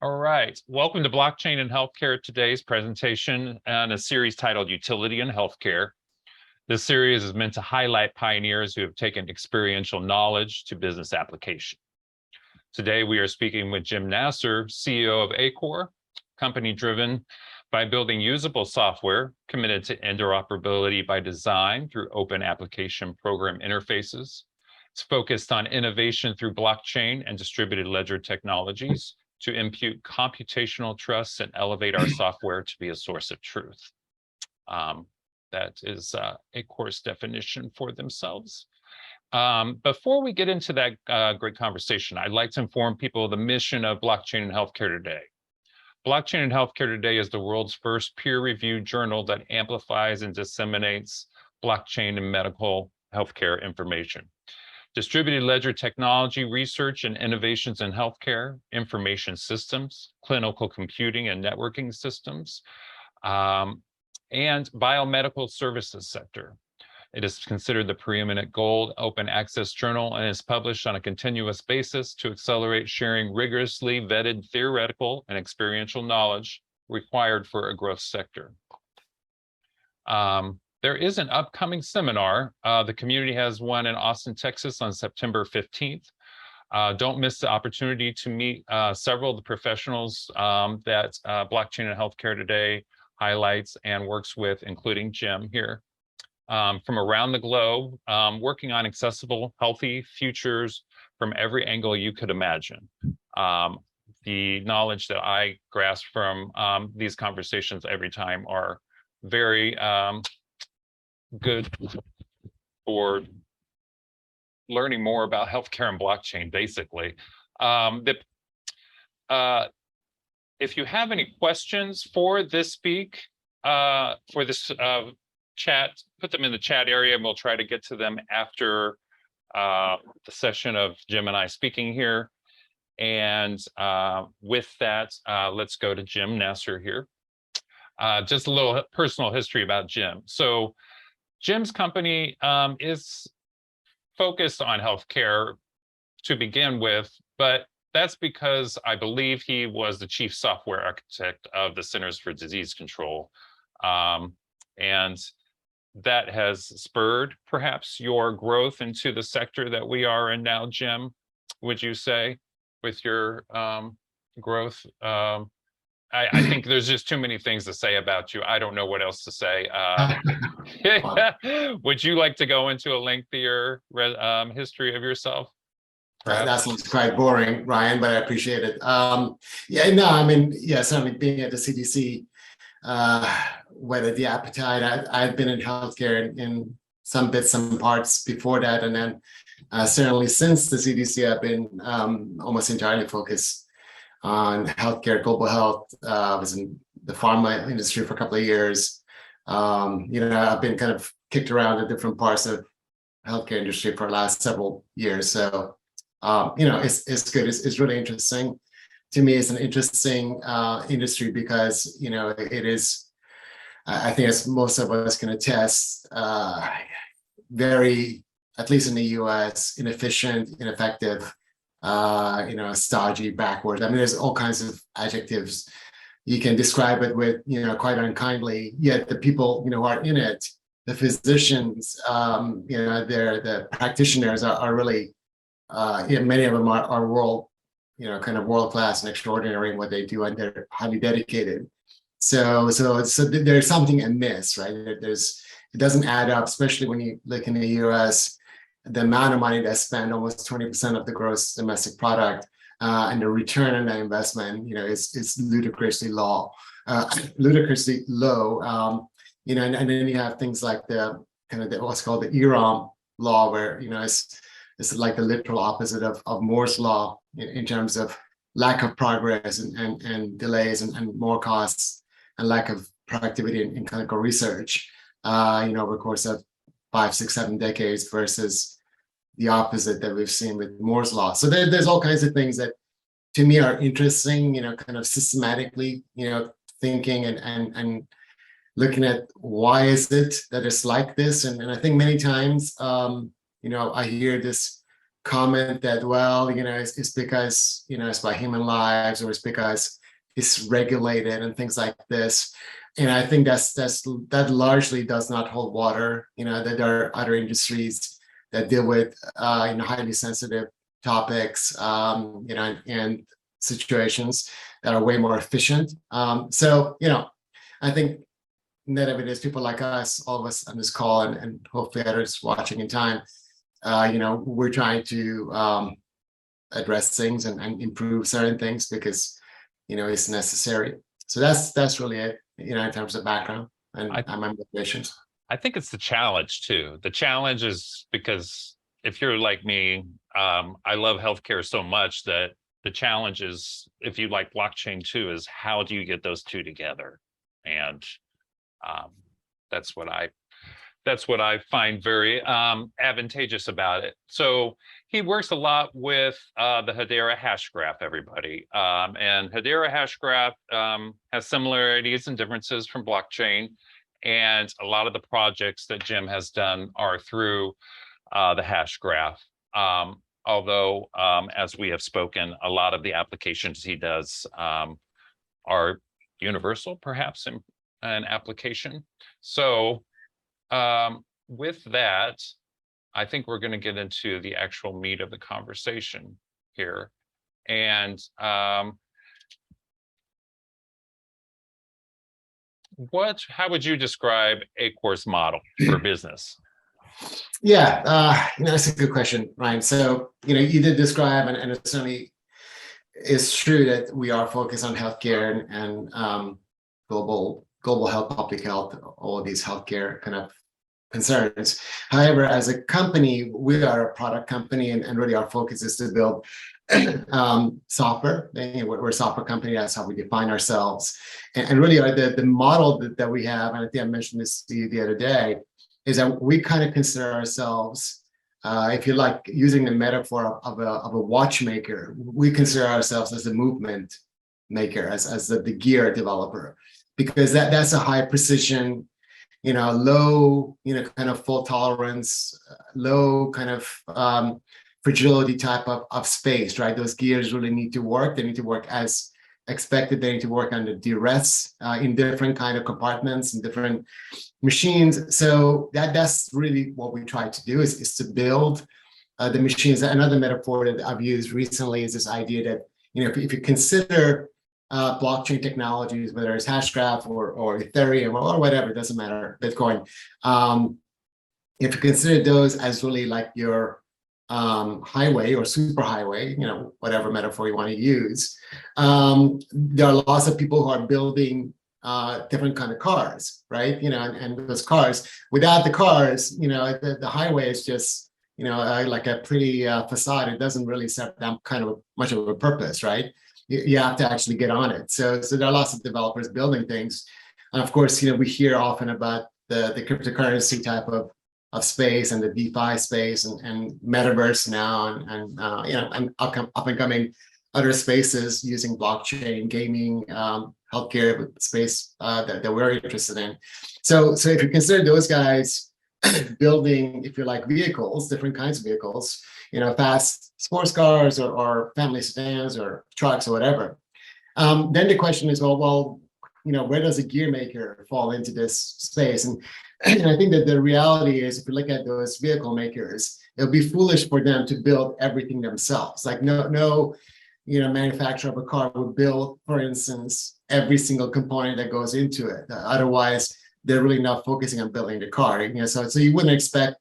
All right, welcome to Blockchain in Healthcare, today's presentation and a series titled Utility in Healthcare. This series is meant to highlight pioneers who have taken experiential knowledge to business application. Today, we are speaking with Jim Nasr, CEO of Acoer, company driven by building usable software, committed to interoperability by design through open application program interfaces. It's focused on innovation through blockchain and distributed ledger technologies to impute computational trust and elevate our software to be a source of truth. That is Acoer's definition for themselves. Before we get into that great conversation, I'd like to inform people of the mission of Blockchain in Healthcare Today. Blockchain in Healthcare Today is the world's first peer-reviewed journal that amplifies and disseminates blockchain and medical healthcare information. Distributed ledger technology, research and innovations in healthcare, information systems, clinical computing and networking systems, and biomedical services sector. It is considered the preeminent gold open access journal and is published on a continuous basis to accelerate sharing rigorously vetted theoretical and experiential knowledge required for a growth sector. There is an upcoming seminar. The community has one in Austin, Texas on September 15th. Don't miss the opportunity to meet several of the professionals that Blockchain in Healthcare Today highlights and works with, including Jim here, from around the globe, working on accessible, healthy futures from every angle you could imagine. The knowledge that I grasp from these conversations every time are very good for learning more about healthcare and blockchain, basically. If you have any questions for this chat, put them in the chat area and we'll try to get to them after the session of Jim and I speaking here. And with that, let's go to Jim Nasr here. Just a little personal history about Jim. So Jim's company is focused on healthcare to begin with, but that's because I believe he was the chief software architect of the Centers for Disease Control. And that has spurred perhaps your growth into the sector that we are in now, Jim, would you say, with your growth? I think there's just too many things to say about you. I don't know what else to say. Would you like to go into a lengthier history of yourself? That sounds quite boring, Ryan, but I appreciate it. Yeah, no, I mean, yeah, certainly being at the CDC, whether the appetite, I've been in healthcare in some bits, some parts before that. And then certainly since the CDC, I've been almost entirely focused on healthcare, global health. I was in the pharma industry for a couple of years. I've been kind of kicked around in different parts of healthcare industry for the last several years. So, it's good. It's really interesting. To me, it's an interesting industry because, it is, I think as most of us can attest, very, at least in the US, inefficient, ineffective, stodgy, backwards. I mean, there's all kinds of adjectives you can describe it with, quite unkindly. Yet the people, who are in it, the physicians, the practitioners are really, many of them are world, kind of world class and extraordinary in what they do, and they're highly dedicated. So there's something amiss, right? It doesn't add up, especially when you look in the US. The amount of money that's spent, almost 20% of the gross domestic product, and the return on that investment, is ludicrously low. And then you have things like the kind of what's called the EROM law, where it's like the literal opposite of Moore's law in terms of lack of progress and delays and more costs and lack of productivity in clinical research. Over the course of 5, 6, 7 decades versus the opposite that we've seen with Moore's law. So there's all kinds of things that to me are interesting, kind of systematically, thinking and looking at why is it that it's like this. And I think many times, I hear this comment that, well, it's because, it's by human lives, or it's because it's regulated and things like this. And I think that largely does not hold water. That there are other industries that deal with highly sensitive topics, and situations that are way more efficient. So I think net of it is people like us, all of us on this call, and hopefully others watching in time, we're trying to address things and improve certain things because it's necessary. So that's really it, in terms of background and my motivations. I think it's the challenge too. The challenge is because if you're like me, I love healthcare so much that the challenge is, if you like blockchain too, is how do you get those two together? And that's what I find very advantageous about it. So he works a lot with the Hedera Hashgraph, everybody. And Hedera Hashgraph has similarities and differences from blockchain. And a lot of the projects that Jim has done are through the Hashgraph. Although, as we have spoken, a lot of the applications he does are universal, perhaps, in an application. So with that, I think we're going to get into the actual meat of the conversation here. And how would you describe Acoer's model for business? Yeah, that's a good question, Ryan. So, you did describe, and it certainly is true that we are focused on healthcare and global health, public health, all of these healthcare kind of concerns. However, as a company, we are a product company, and really our focus is to build software. We're a software company. That's how we define ourselves. And really, the model that we have, and I think I mentioned this to you the other day, is that we kind of consider ourselves, if you like, using the metaphor of a watchmaker, we consider ourselves as a movement maker, as the gear developer, because that's a high precision, low, kind of fault tolerance, low kind of fragility type of space, right? Those gears really need to work. They need to work as expected. They need to work under duress in different kind of compartments and different machines. So that's really what we try to do is to build the machines. Another metaphor that I've used recently is this idea that, if you consider blockchain technologies, whether it's Hashgraph or Ethereum or whatever, it doesn't matter, Bitcoin. If you consider those as really like your highway or superhighway, whatever metaphor you want to use, there are lots of people who are building different kind of cars, right? And those cars, without the cars, the highway is just, like a pretty facade. It doesn't really serve that kind of much of a purpose, right? You have to actually get on it. So there are lots of developers building things. And of course, we hear often about the cryptocurrency type of space and the DeFi space and metaverse now and up and coming other spaces using blockchain, gaming, healthcare space that we're interested in. So if you consider those guys building, if you like, vehicles, different kinds of vehicles, fast sports cars or family sedans or trucks or whatever, then the question is, well, where does a gear maker fall into this space? And I think that the reality is, if you look at those vehicle makers, it would be foolish for them to build everything themselves. Like no manufacturer of a car would build, for instance, every single component that goes into it. Otherwise, they're really not focusing on building the car. So you wouldn't expect,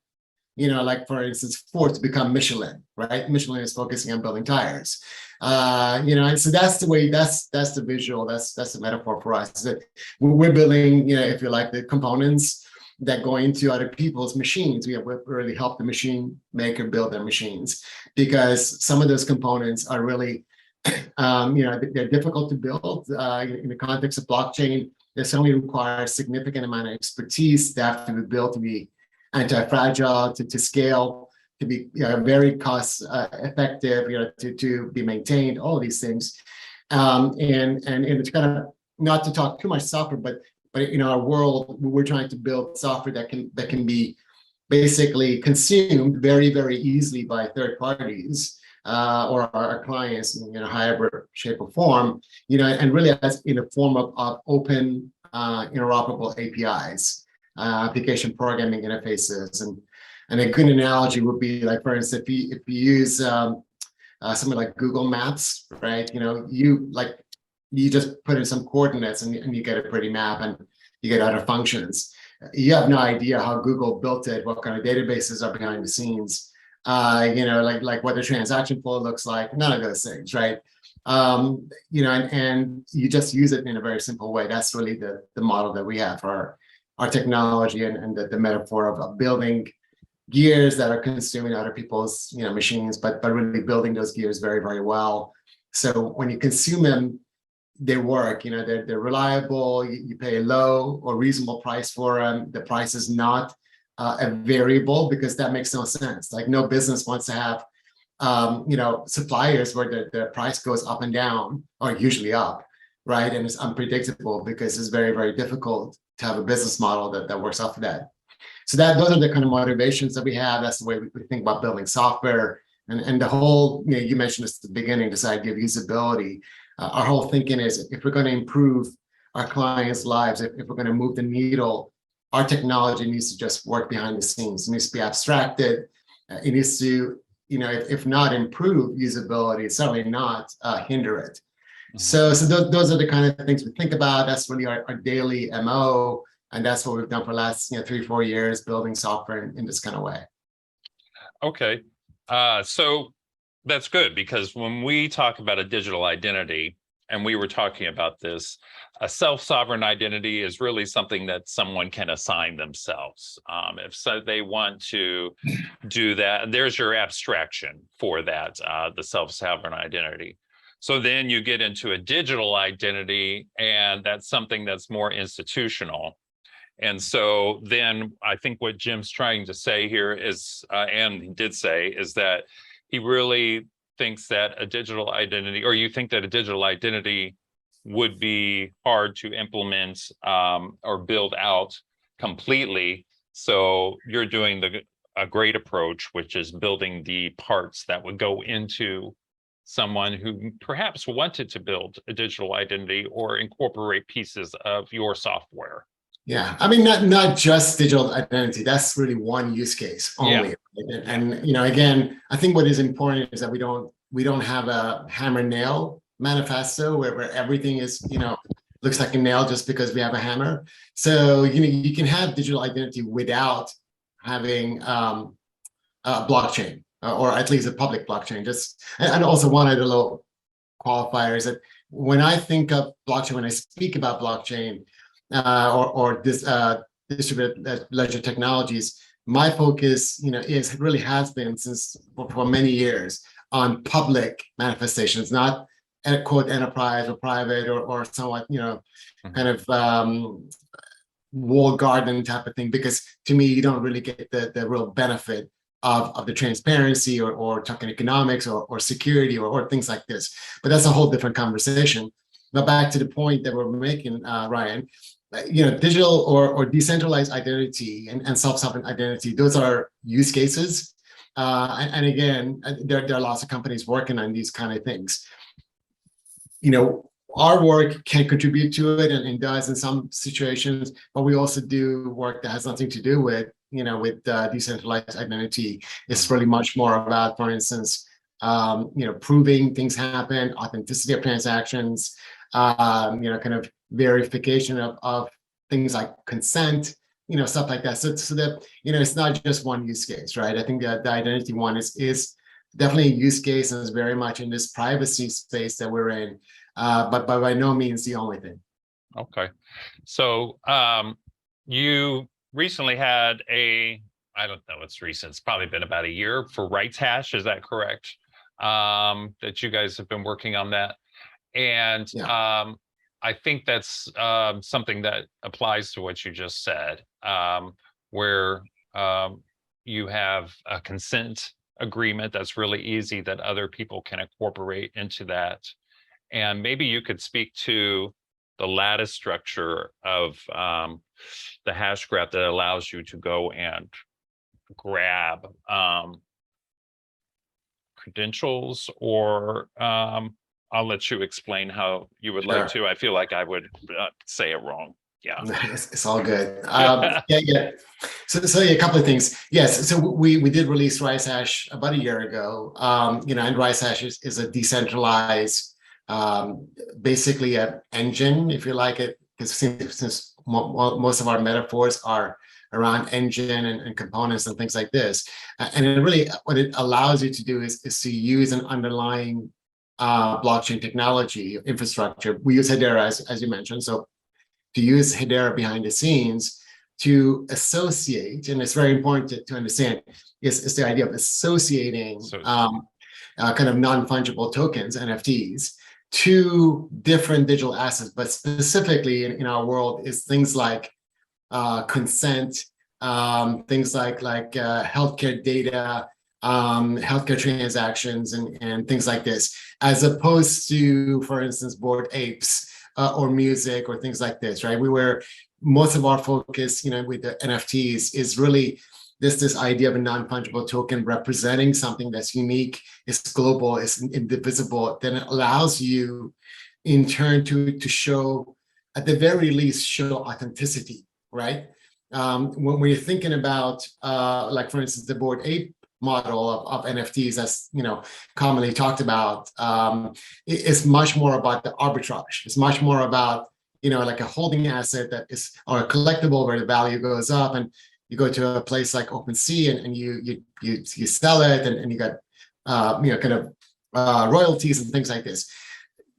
like for instance, Ford to become Michelin, right? Michelin is focusing on building tires. And so that's the way, that's the visual, that's the metaphor for us. That we're building, if you like, the components that go into other people's machines. We really help the machine maker build their machines, because some of those components are really, they're difficult to build in the context of blockchain. They certainly require a significant amount of expertise. They have to be built to be anti-fragile, to scale, to be very cost effective, to be maintained, all of these things. And it's kind of, not to talk too much software, but in our world, we're trying to build software that can be basically consumed very, very easily by third parties or our clients in however shape or form, and really as in a form of open interoperable APIs, application programming interfaces. And a good analogy would be like, for instance, if you use something like Google Maps, right? You just put in some coordinates and you get a pretty map and you get other functions. You have no idea how Google built it, what kind of databases are behind the scenes, like what the transaction flow looks like, none of those things, right? And you just use it in a very simple way. That's really the model that we have for our technology and the metaphor of building gears that are consuming other people's machines, but really building those gears very, very well. So when you consume them, they work, they're reliable, you pay a low or reasonable price for them. The price is not a variable, because that makes no sense. Like, no business wants to have suppliers where the price goes up and down, or usually up, right? And it's unpredictable, because it's very, very difficult to have a business model that works off of that. So those are the kind of motivations that we have. That's the way we think about building software. And the whole, you mentioned this at the beginning, this idea of usability. Our whole thinking is, if we're going to improve our clients' lives, if we're going to move the needle, our technology needs to just work behind the scenes. It needs to be abstracted. It needs to, if not improve usability, certainly not hinder it. Mm-hmm. So those are the kind of things we think about. That's really our daily MO. And that's what we've done for the last 3-4 years, building software in this kind of way. Okay. So that's good, because when we talk about a digital identity, and we were talking about this, a self-sovereign identity is really something that someone can assign themselves. If so they want to do that, there's your abstraction for that, the self-sovereign identity. So then you get into a digital identity, and that's something that's more institutional. And so then I think what Jim's trying to say here is, and he did say, is that he really thinks that a digital identity, or you think that a digital identity would be hard to implement or build out completely. So you're doing a great approach, which is building the parts that would go into someone who perhaps wanted to build a digital identity or incorporate pieces of your software. Yeah, I mean, not just digital identity. That's really one use case only. Yeah. And again, I think what is important is that we don't have a hammer nail manifesto where everything is looks like a nail just because we have a hammer. So you can have digital identity without having a blockchain, or at least a public blockchain. And also one other little qualifier is that when I think of blockchain, when I speak about blockchain, or this distributed ledger technologies, my focus, has been since for many years on public manifestations, not quote enterprise or private or somewhat, kind of walled garden type of thing, because to me, you don't really get the real benefit of the transparency or token economics or security or things like this. But that's a whole different conversation. But back to the point that we're making, Ryan, digital or decentralized identity and self-sovereign identity, those are use cases. And again, there are lots of companies working on these kind of things. Our work can contribute to it and does in some situations, but we also do work that has nothing to do with, with decentralized identity. It's really much more about, for instance, proving things happen, authenticity of transactions, kind of verification of things like consent, stuff like that. So that, it's not just one use case, right? I think that the identity one is definitely a use case and is very much in this privacy space that we're in, but by no means the only thing. Okay. So you recently had I don't know, it's recent, it's probably been about a year for Rights Hash, is that correct? That you guys have been working on that. And yeah. I think that's something that applies to what you just said, where you have a consent agreement that's really easy that other people can incorporate into that. And maybe you could speak to the lattice structure of the hash graph that allows you to go and grab credentials, or I'll let you explain how you would like Sure. to. I feel like I would say it wrong. Yeah. It's all good. Yeah. So yeah, a couple of things. Yes. So we did release RiceHash about a year ago. And RiceHash is a decentralized, basically an engine, if you like it, because since most of our metaphors are around engine and components and things like this, and it really what it allows you to do is to use an underlying blockchain technology infrastructure. We use Hedera as you mentioned. So to use Hedera behind the scenes to associate, and it's very important to understand, is the idea of associating kind of non-fungible tokens, NFTs, to different digital assets, but specifically in our world is things like consent, things like healthcare data, healthcare transactions, and things like this, as opposed to, for instance, Bored Apes or music or things like this, right? Most of our focus, with the NFTs is really this idea of a non-fungible token representing something that's unique, it's global, it's indivisible, then it allows you in turn to show, at the very least, show authenticity, right? When we're thinking about, like for instance, the Bored Ape model of NFTs, as commonly talked about, it's much more about the arbitrage. It's much more about like a holding asset that is, or a collectible where the value goes up, and you go to a place like OpenSea and you sell it, and you got kind of royalties and things like this.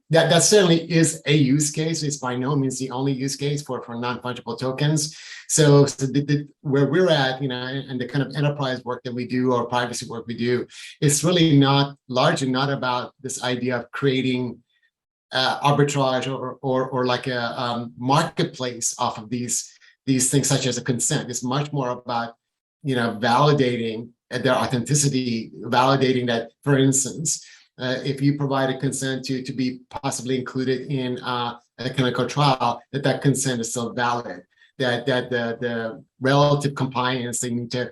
That certainly is a use case. It's by no means the only use case for non-fungible tokens. So where we're at, and the kind of enterprise work that we do, or privacy work we do, it's really largely not about this idea of creating arbitrage or like a marketplace off of these things, such as a consent. It's much more about validating their authenticity, validating that, for instance, if you provide a consent to be possibly included in a clinical trial, that consent is still valid, that the relative compliance they need to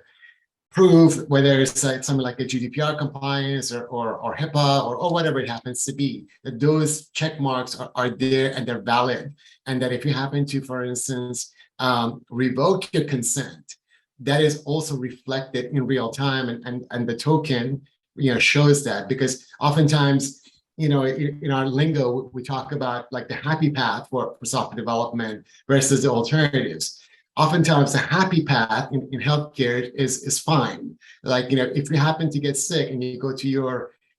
prove, whether it's something like a GDPR compliance or HIPAA or whatever it happens to be, that those check marks are there and they're valid. And that if you happen to, for instance, revoke your consent, that is also reflected in real time, and the token shows that. Because oftentimes, in our lingo, we talk about like the happy path for software development versus the alternatives. Oftentimes the happy path in healthcare is fine. Like, if you happen to get sick and you go to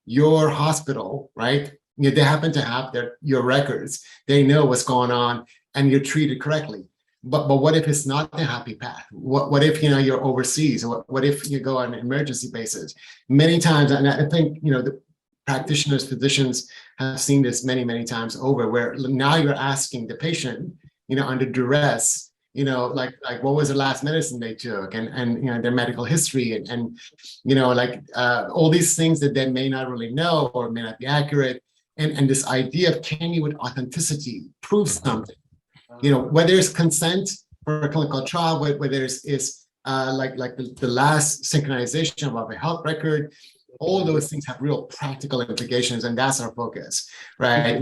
your hospital, right? They happen to have your records. They know what's going on and you're treated correctly. But what if it's not the happy path? What if you're overseas? What if you go on an emergency basis? Many times, and I think the practitioners, physicians have seen this many times over, where now you're asking the patient, under duress, like what was the last medicine they took, and their medical history, and all these things that they may not really know or may not be accurate, and this idea of, can you with authenticity prove something? Whether it's consent for a clinical trial, whether it's like the last synchronization of a health record, all those things have real practical implications, and that's our focus, right?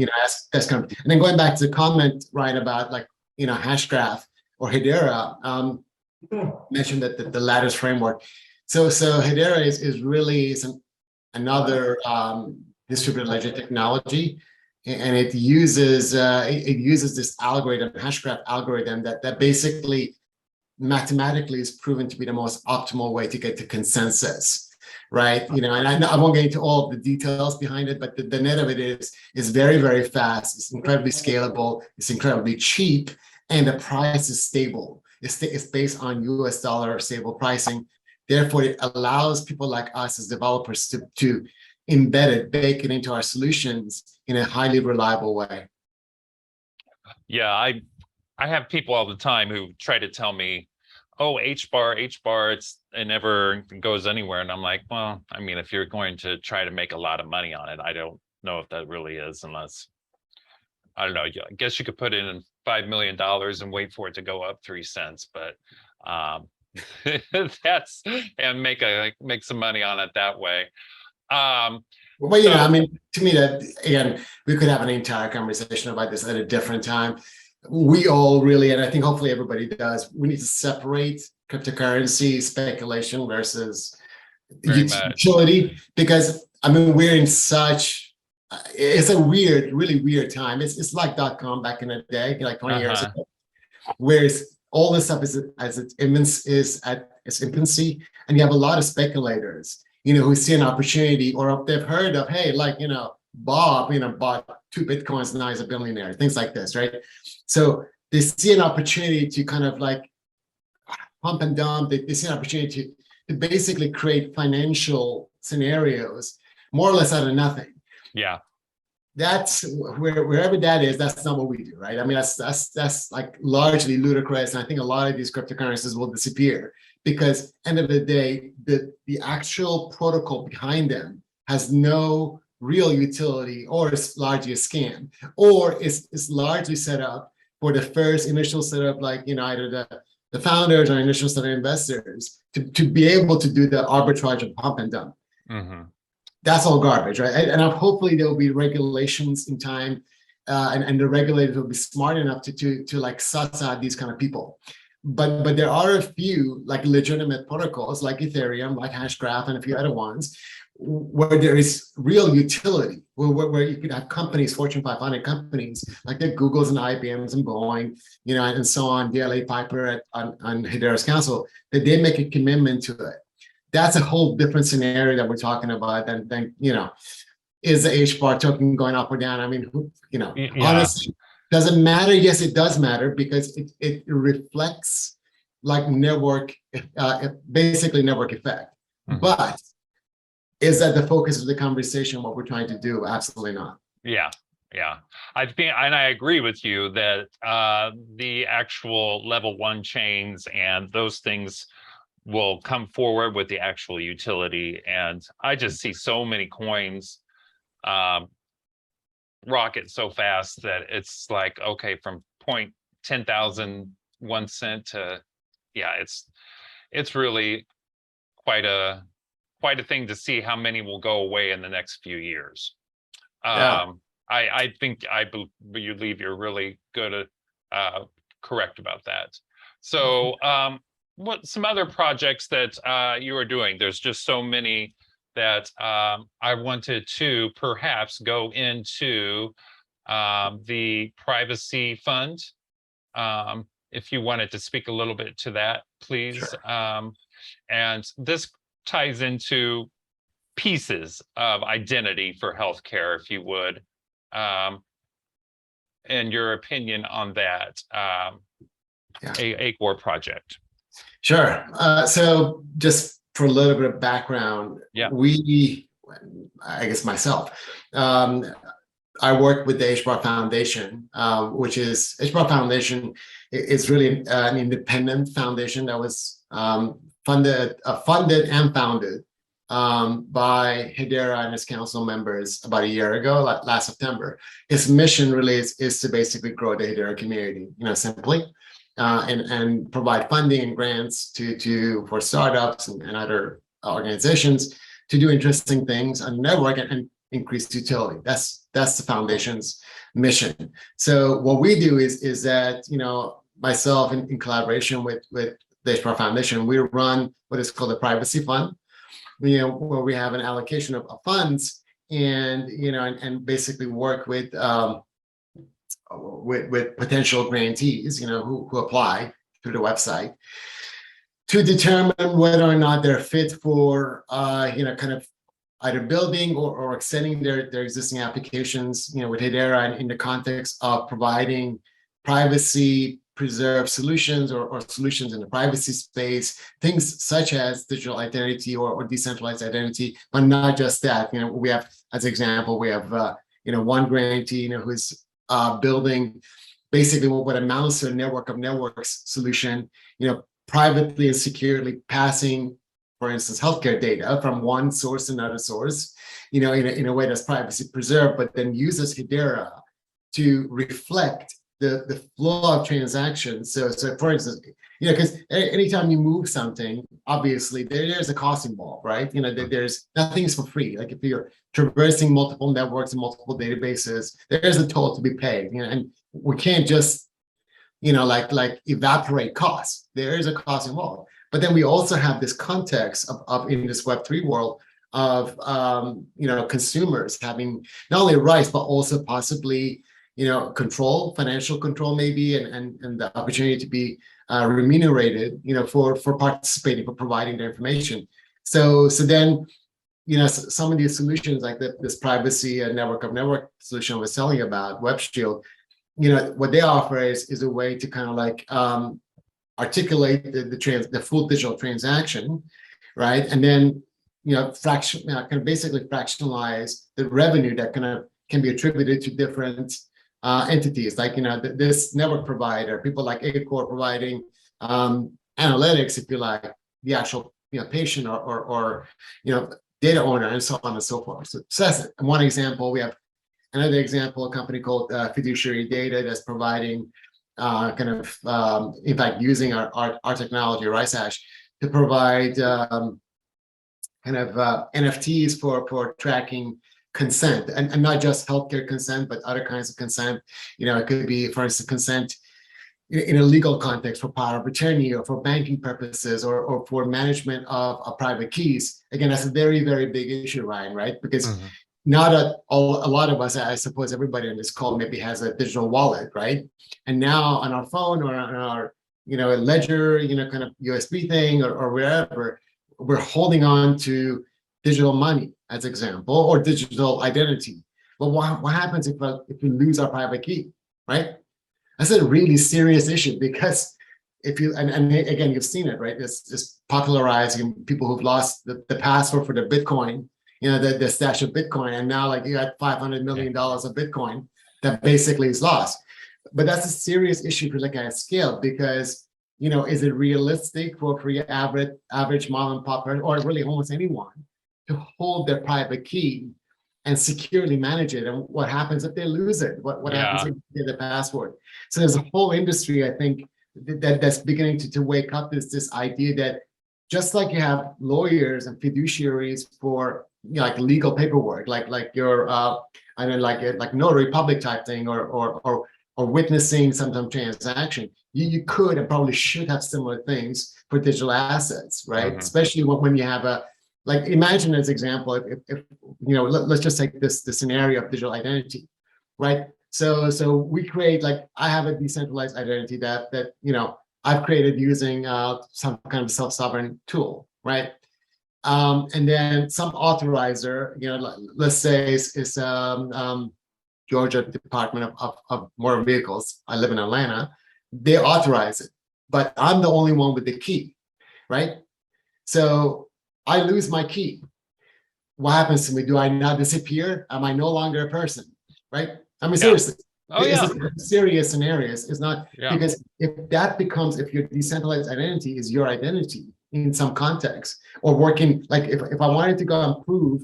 That's kind of, and then going back to the comment, Ryan, about Hashgraph or Hedera, mentioned that the lattice framework. So Hedera is really another distributed ledger technology, and it uses this algorithm, Hashgraph algorithm, that basically mathematically is proven to be the most optimal way to get to consensus, right? And I won't get into all the details behind it, but the net of it is very fast. It's incredibly scalable. It's incredibly cheap, and the price is stable. It's based on US dollar stable pricing. Therefore, it allows people like us as developers to embed it, bake it into our solutions in a highly reliable way. Yeah, I have people all the time who try to tell me, oh, HBAR, it never goes anywhere. And I'm like, well, I mean, if you're going to try to make a lot of money on it, I don't know if that really is, unless, I don't know, I guess you could put in $5 million and wait for it to go up 3 cents. But That's and make some money on it that way. Well, you know, I So mean, to me, that again, we could have an entire conversation about this at a different time. We all really, and I think hopefully everybody does, we need to separate cryptocurrency speculation versus very much. utility, because I mean, we're in such, it's a weird, really weird time. It's like .com back in the day, like 20 years Uh-huh. ago, whereas all this stuff is at its infancy, and you have a lot of speculators, you know, who see an opportunity, or they've heard of, hey, like, you know, Bob, you know, bought 2 Bitcoins, now he's a billionaire, things like this, right? So they see an opportunity to kind of like pump and dump. They see an opportunity to basically create financial scenarios more or less out of nothing. Yeah. That's wherever that is, that's not what we do, right? I mean, that's like largely ludicrous, and I think a lot of these cryptocurrencies will disappear because end of the day, the actual protocol behind them has no real utility, or it's largely a scam, or it's largely set up for the first initial setup, like, you know, either the founders or initial set of investors to be able to do the arbitrage of pump and dump. Mm-hmm. That's all garbage, right? And hopefully there will be regulations in time, and the regulators will be smart enough to like suss out these kind of people. But there are a few like legitimate protocols like Ethereum, like Hashgraph, and a few other ones where there is real utility, where you could have companies, Fortune 500 companies, like the Googles and IBMs and Boeing, you know, and so on, DLA Piper on Hedera's council, that they make a commitment to it. That's a whole different scenario that we're talking about than you know, is the HBAR token going up or down? I mean, you know, Yeah. honestly, does it matter? Yes, it does matter, because it reflects like network, basically network effect. Mm-hmm. But is that the focus of the conversation, what we're trying to do? Absolutely not. Yeah. Yeah. I think, and I agree with you that the actual level 1 chains and those things will come forward with the actual utility. And I just see so many coins rocket so fast that it's like, okay, from 10,000 1 cent to, yeah, it's really quite a thing to see how many will go away in the next few years. Yeah. I think I believe you're really good at correct about that. So what some other projects that you are doing? There's just so many that I wanted to perhaps go into the privacy fund. If you wanted to speak a little bit to that, please. Sure. And this ties into pieces of identity for healthcare, if you would, and your opinion on that Acoer project. Sure. So just for a little bit of background, Yeah. I guess myself, I work with the HBAR Foundation, which is HBAR Foundation is really an independent foundation that was funded and founded by Hedera and his council members about a year ago, last September. Its mission really is to basically grow the Hedera community, you know, simply, and provide funding and grants for startups and other organizations to do interesting things on the network and increase utility. That's the foundation's mission. So what we do is that, you know, myself in collaboration with the HBAR Foundation, we run what is called a privacy fund, you know, where we have an allocation of funds, and you know, and basically work with potential grantees, you know, who apply through the website to determine whether or not they're fit for you know, kind of either building or extending their existing applications, you know, with Hedera, and in the context of providing privacy preserved solutions or solutions in the privacy space, things such as digital identity or decentralized identity, but not just that. You know, we have, as an example, we have you know, one grantee, you know, who's building basically what amounts to a network of networks solution, you know, privately and securely passing, for instance, healthcare data from one source to another source, you know, in a way that's privacy preserved, but then uses Hedera to reflect the flow of transactions. So for instance, because anytime you move something, obviously there's a cost involved, right? There's nothing is for free. Like if you're traversing multiple networks and multiple databases, there's a toll to be paid. And we can't just like evaporate costs. There is a cost involved. But then we also have this context of in this Web3 world of consumers having not only rights but also possibly control, financial control maybe, and the opportunity to be remunerated for participating, for providing the information. So then some of these solutions like this privacy and network of network solution I was telling you about, WebShield, what they offer is a way to kind of like articulate the full digital transaction, right? And then kind of basically fractionalize the revenue that can be attributed to different entities, like this network provider, people like Acoer providing analytics, if you like, the actual patient or data owner, and so on and so forth. So that's one example. We have another example, a company called Fiduciary Data that's providing in fact, using our technology, RiceHash, to provide NFTs for tracking consent, and not just healthcare consent, but other kinds of consent. It could be, for instance, consent in a legal context for power of attorney or for banking purposes or for management of private keys. Again, that's a very, very big issue, Ryan, right? Because now that a lot of us, I suppose everybody on this call maybe has a digital wallet, right? And now on our phone or on our, a ledger, kind of USB thing or wherever, we're holding on to digital money, as example, or digital identity. But what happens if we lose our private key, right? That's a really serious issue, because if you, and again, you've seen it, right? It's popularizing people who've lost the password for the Bitcoin, the stash of Bitcoin, and now like you got $500 million of Bitcoin that basically is lost. But that's a serious issue if you look at scale, because is it realistic for your average mom and pop, or really almost anyone, to hold their private key and securely manage it? And what happens if they lose it? What happens if they get the password? So there's a whole industry, I think, that's beginning to wake up this idea that just like you have lawyers and fiduciaries for like legal paperwork, like your like notary public type thing, or witnessing some transaction, you could and probably should have similar things for digital assets, right? Especially when you have like, imagine as example, if let's just take the scenario of digital identity, right? So we create, like, I have a decentralized identity that I've created using some kind of self-sovereign tool, right? And then some authorizer, let's say is Georgia Department of Motor Vehicles. I live in Atlanta. They authorize it, but I'm the only one with the key, right? So I lose my key. What happens to me? Do I now disappear? Am I no longer a person, right? I mean, seriously. It's a serious scenario. It's not, because if your decentralized identity is your identity in some context, or working, like if I wanted to go and prove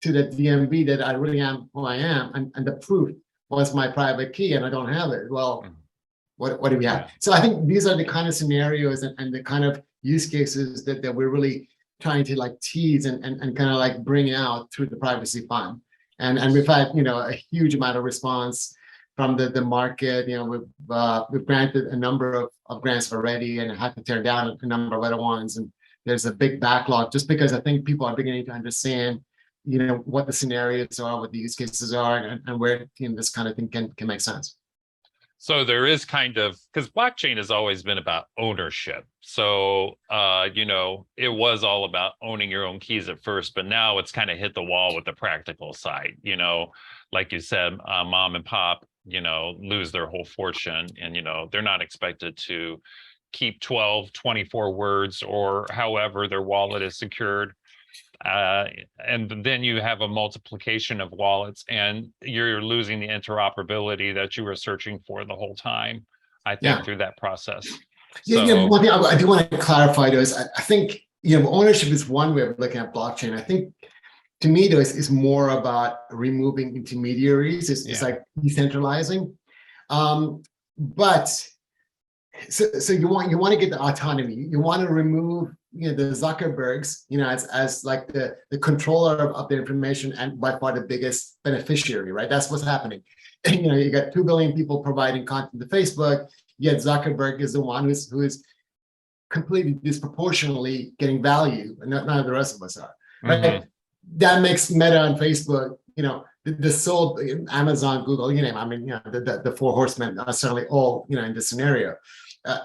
to the DMV that I really am who I am, and the proof was my private key and I don't have it, well, what do we have? So I think these are the kind of scenarios and the kind of use cases that we're really trying to like tease and kind of like bring out through the privacy fund. And we've had, a huge amount of response from the market. We've granted a number of grants already and had to tear down a number of other ones. And there's a big backlog, just because I think people are beginning to understand, what the scenarios are, what the use cases are, and where this kind of thing can make sense. So there is because blockchain has always been about ownership. So, it was all about owning your own keys at first, but now it's kind of hit the wall with the practical side. Like you said, mom and pop, lose their whole fortune, and, they're not expected to keep 12, 24 words or however their wallet is secured. And then you have a multiplication of wallets, and you're losing the interoperability that you were searching for the whole time, I think, through that process. One thing I do want to clarify though is I think ownership is one way of looking at blockchain. I think, to me though, is more about removing intermediaries. It's like decentralizing. but so you want to get the autonomy. You want to remove the Zuckerbergs, as like the controller of the information and by far the biggest beneficiary, right? That's what's happening. You got 2 billion people providing content to Facebook, yet Zuckerberg is the one who is completely disproportionately getting value, and none of the rest of us are, right? Mm-hmm. That makes Meta and Facebook, the sole Amazon, Google, the 4 horsemen are certainly all, in this scenario,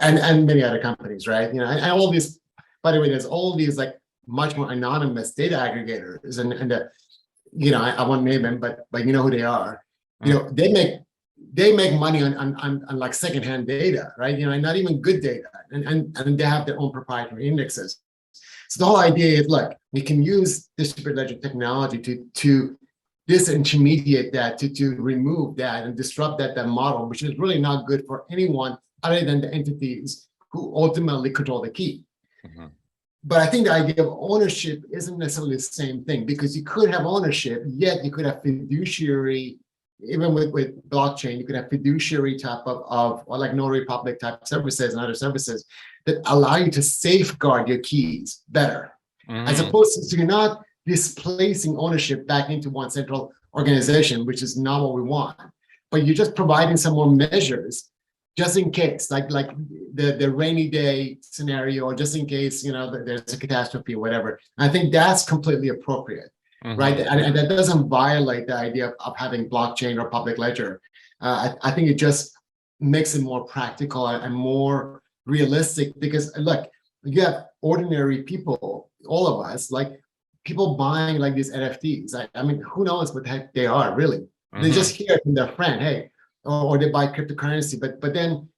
and many other companies, right? And all these, by the way, there's all these like much more anonymous data aggregators, and I won't name them, but you know who they are. Mm-hmm. They make money on like secondhand data, right? Not even good data, and they have their own proprietary indexes. So the whole idea is, look, we can use distributed ledger technology to disintermediate that, to remove that and disrupt that model, which is really not good for anyone other than the entities who ultimately control the key. Mm-hmm. But I think the idea of ownership isn't necessarily the same thing, because you could have ownership, yet you could have fiduciary. Even with blockchain, you could have fiduciary type of or like notary public type services and other services that allow you to safeguard your keys better, as opposed to you're not displacing ownership back into one central organization, which is not what we want. But you're just providing some more measures, just in case, like the rainy day scenario, or just in case there's a catastrophe or whatever. And I think that's completely appropriate. Mm-hmm. Right, and that doesn't violate the idea of having blockchain or public ledger. I think it just makes it more practical and more realistic, because look, you have ordinary people, all of us, like people buying like these NFTs. I mean, who knows what the heck they are really? Mm-hmm. They just hear from their friend, hey, or they buy cryptocurrency. But then,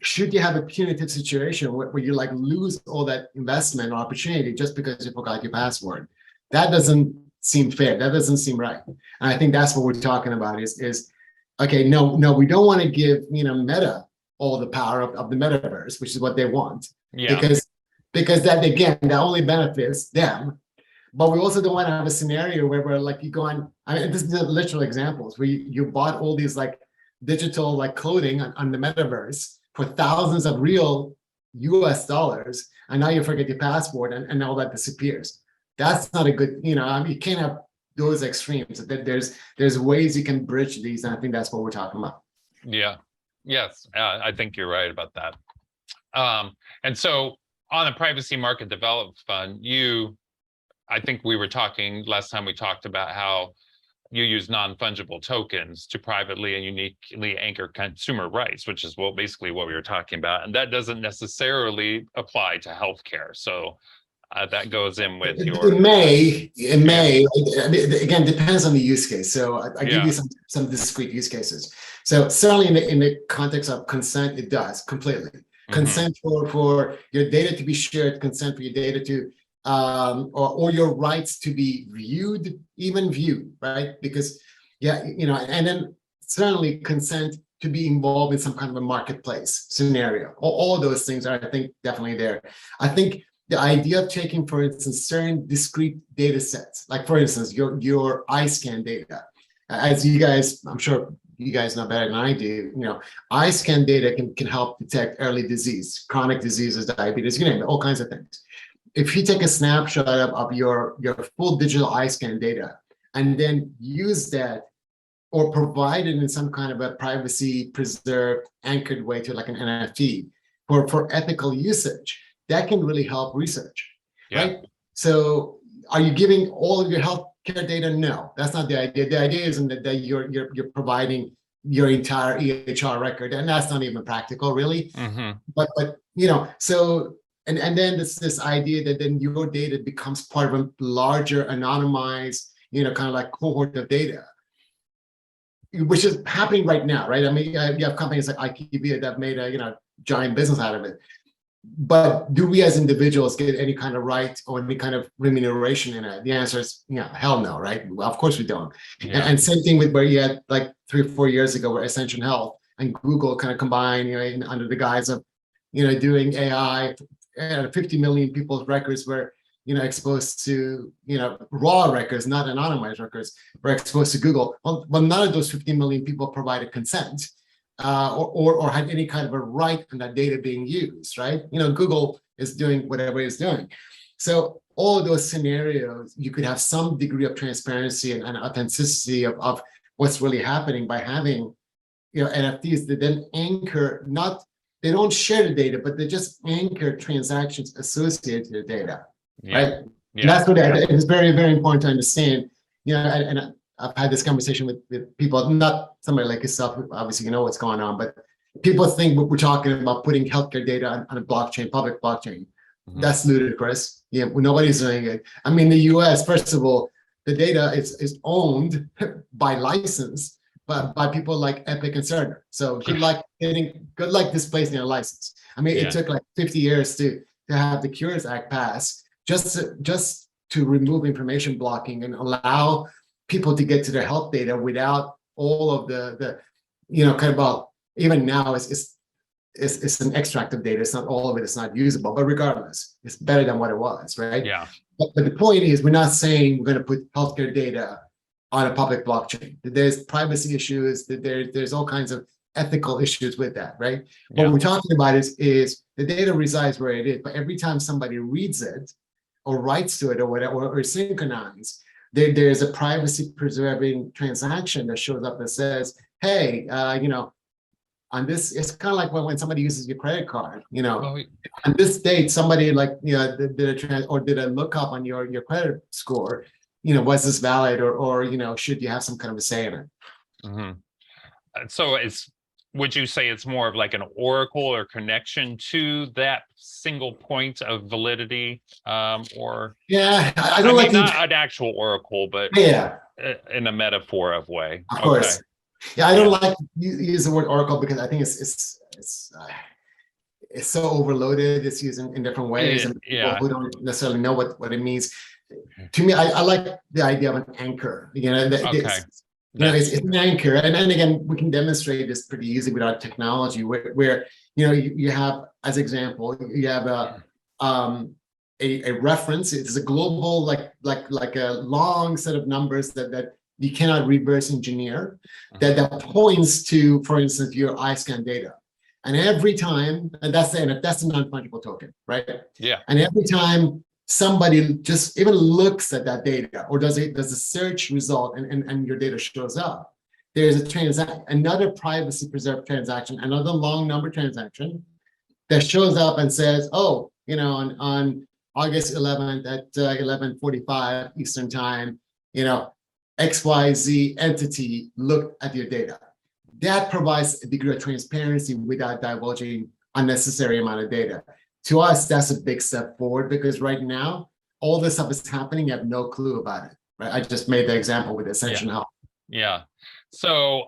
should you have a punitive situation where you like lose all that investment or opportunity just because you forgot your password? That doesn't seem fair. That doesn't seem right. And I think that's what we're talking about is okay, no, we don't want to give, Meta all the power of the metaverse, which is what they want. Yeah. Because that, again, that only benefits them. But we also don't want to have a scenario where like you go on, this is literal examples where you bought all these like digital like clothing on the metaverse for thousands of real US dollars, and now you forget your passport and all that disappears. That's not a good, you can't have those extremes. There's ways you can bridge these, and I think that's what we're talking about. Yeah. Yes, I think you're right about that. And so on the Privacy Market Development Fund, I think we were talking last time we talked about how you use non-fungible tokens to privately and uniquely anchor consumer rights, which is basically what we were talking about. And that doesn't necessarily apply to healthcare. So that goes in with your. It may. Again, depends on the use case. So I give you some discrete use cases. So certainly in the context of consent, it does completely. Mm-hmm. Consent for your data to be shared, consent for your data to, or your rights to be viewed, right? Because and then certainly consent to be involved in some kind of a marketplace scenario. All of those things are, I think, definitely there. I think the idea of taking, for instance, certain discrete data sets, like for instance, your eye scan data, as you guys, I'm sure you guys know better than I do, eye scan data can help detect early disease, chronic diseases, diabetes, all kinds of things. If you take a snapshot of your full digital eye scan data and then use that or provide it in some kind of a privacy preserved, anchored way to like an NFT for ethical usage, that can really help research, right? So are you giving all of your healthcare data? No, that's not the idea. The idea isn't that you're providing your entire EHR record, and that's not even practical, really. Mm-hmm. But so and then this idea that then your data becomes part of a larger anonymized, kind of like cohort of data, which is happening right now, right? I mean, you have companies like IQVIA that have made a giant business out of it. But do we as individuals get any kind of right or any kind of remuneration in it? The answer is hell no, right? Well, of course we don't. Yeah. And same thing with where you had like 3 or 4 years ago where Ascension Health and Google kind of combined, under the guise of, doing AI, 50 million people's records were, exposed to, raw records, not anonymized records, were exposed to Google. Well, none of those 50 million people provided consent. or had any kind of a right on that data being used, right? Google is doing whatever it's doing. So all those scenarios, you could have some degree of transparency and authenticity of what's really happening by having, NFTs that then anchor, they don't share the data, but they just anchor transactions associated to the data, right? Yeah. And that's what it is very, very important to understand. And I've had this conversation with people, not somebody like yourself, who obviously you know what's going on, but people think we're talking about putting healthcare data on a blockchain, public blockchain. That's ludicrous. Nobody's doing it. I mean, the US, first of all, the data is owned by license, but by people like Epic and Cerner. So good luck displacing a license. I mean, it took like 50 years to have the Cures Act pass just to remove information blocking and allow people to get to their health data without all of the kind of, well, even now it's an extract of data. It's not all of it. It's not usable, but regardless, it's better than what it was, right? Yeah. But the point is, we're not saying we're going to put healthcare data on a public blockchain. There's privacy issues. There's all kinds of ethical issues with that, right? Yeah. What we're talking about is the data resides where it is, but every time somebody reads it or writes to it or whatever, or synchronize, there's a privacy preserving transaction that shows up that says, hey, on this, it's kind of like when somebody uses your credit card, on this date, somebody did a lookup on your credit score, was this valid or should you have some kind of a say in it? So would you say it's more of like an oracle or connection to that single point of validity, or? Yeah, I don't like not an actual oracle, but in a metaphor of way. Of course. Yeah, I don't like to use the word oracle because I think it's so overloaded. It's used in different ways, and people who don't necessarily know what it means. To me, I like the idea of an anchor. It's an anchor, and then again, we can demonstrate this pretty easily with our technology, where you have, as example, you have a reference. It's a global, like a long set of numbers that you cannot reverse engineer, that points to, for instance, your eye scan data. And every time, and that's the non-fungible token, right? Yeah. And every time somebody just even looks at that data or does a search result and your data shows up, there's another privacy preserved transaction, another long number transaction that shows up and says, oh, on August 11th at 11:45 Eastern time, XYZ entity looked at your data. That provides a degree of transparency without divulging unnecessary amount of data. To us, that's a big step forward because right now, all this stuff is happening, you have no clue about it, right? I just made the example with Ascension Health. Yeah. So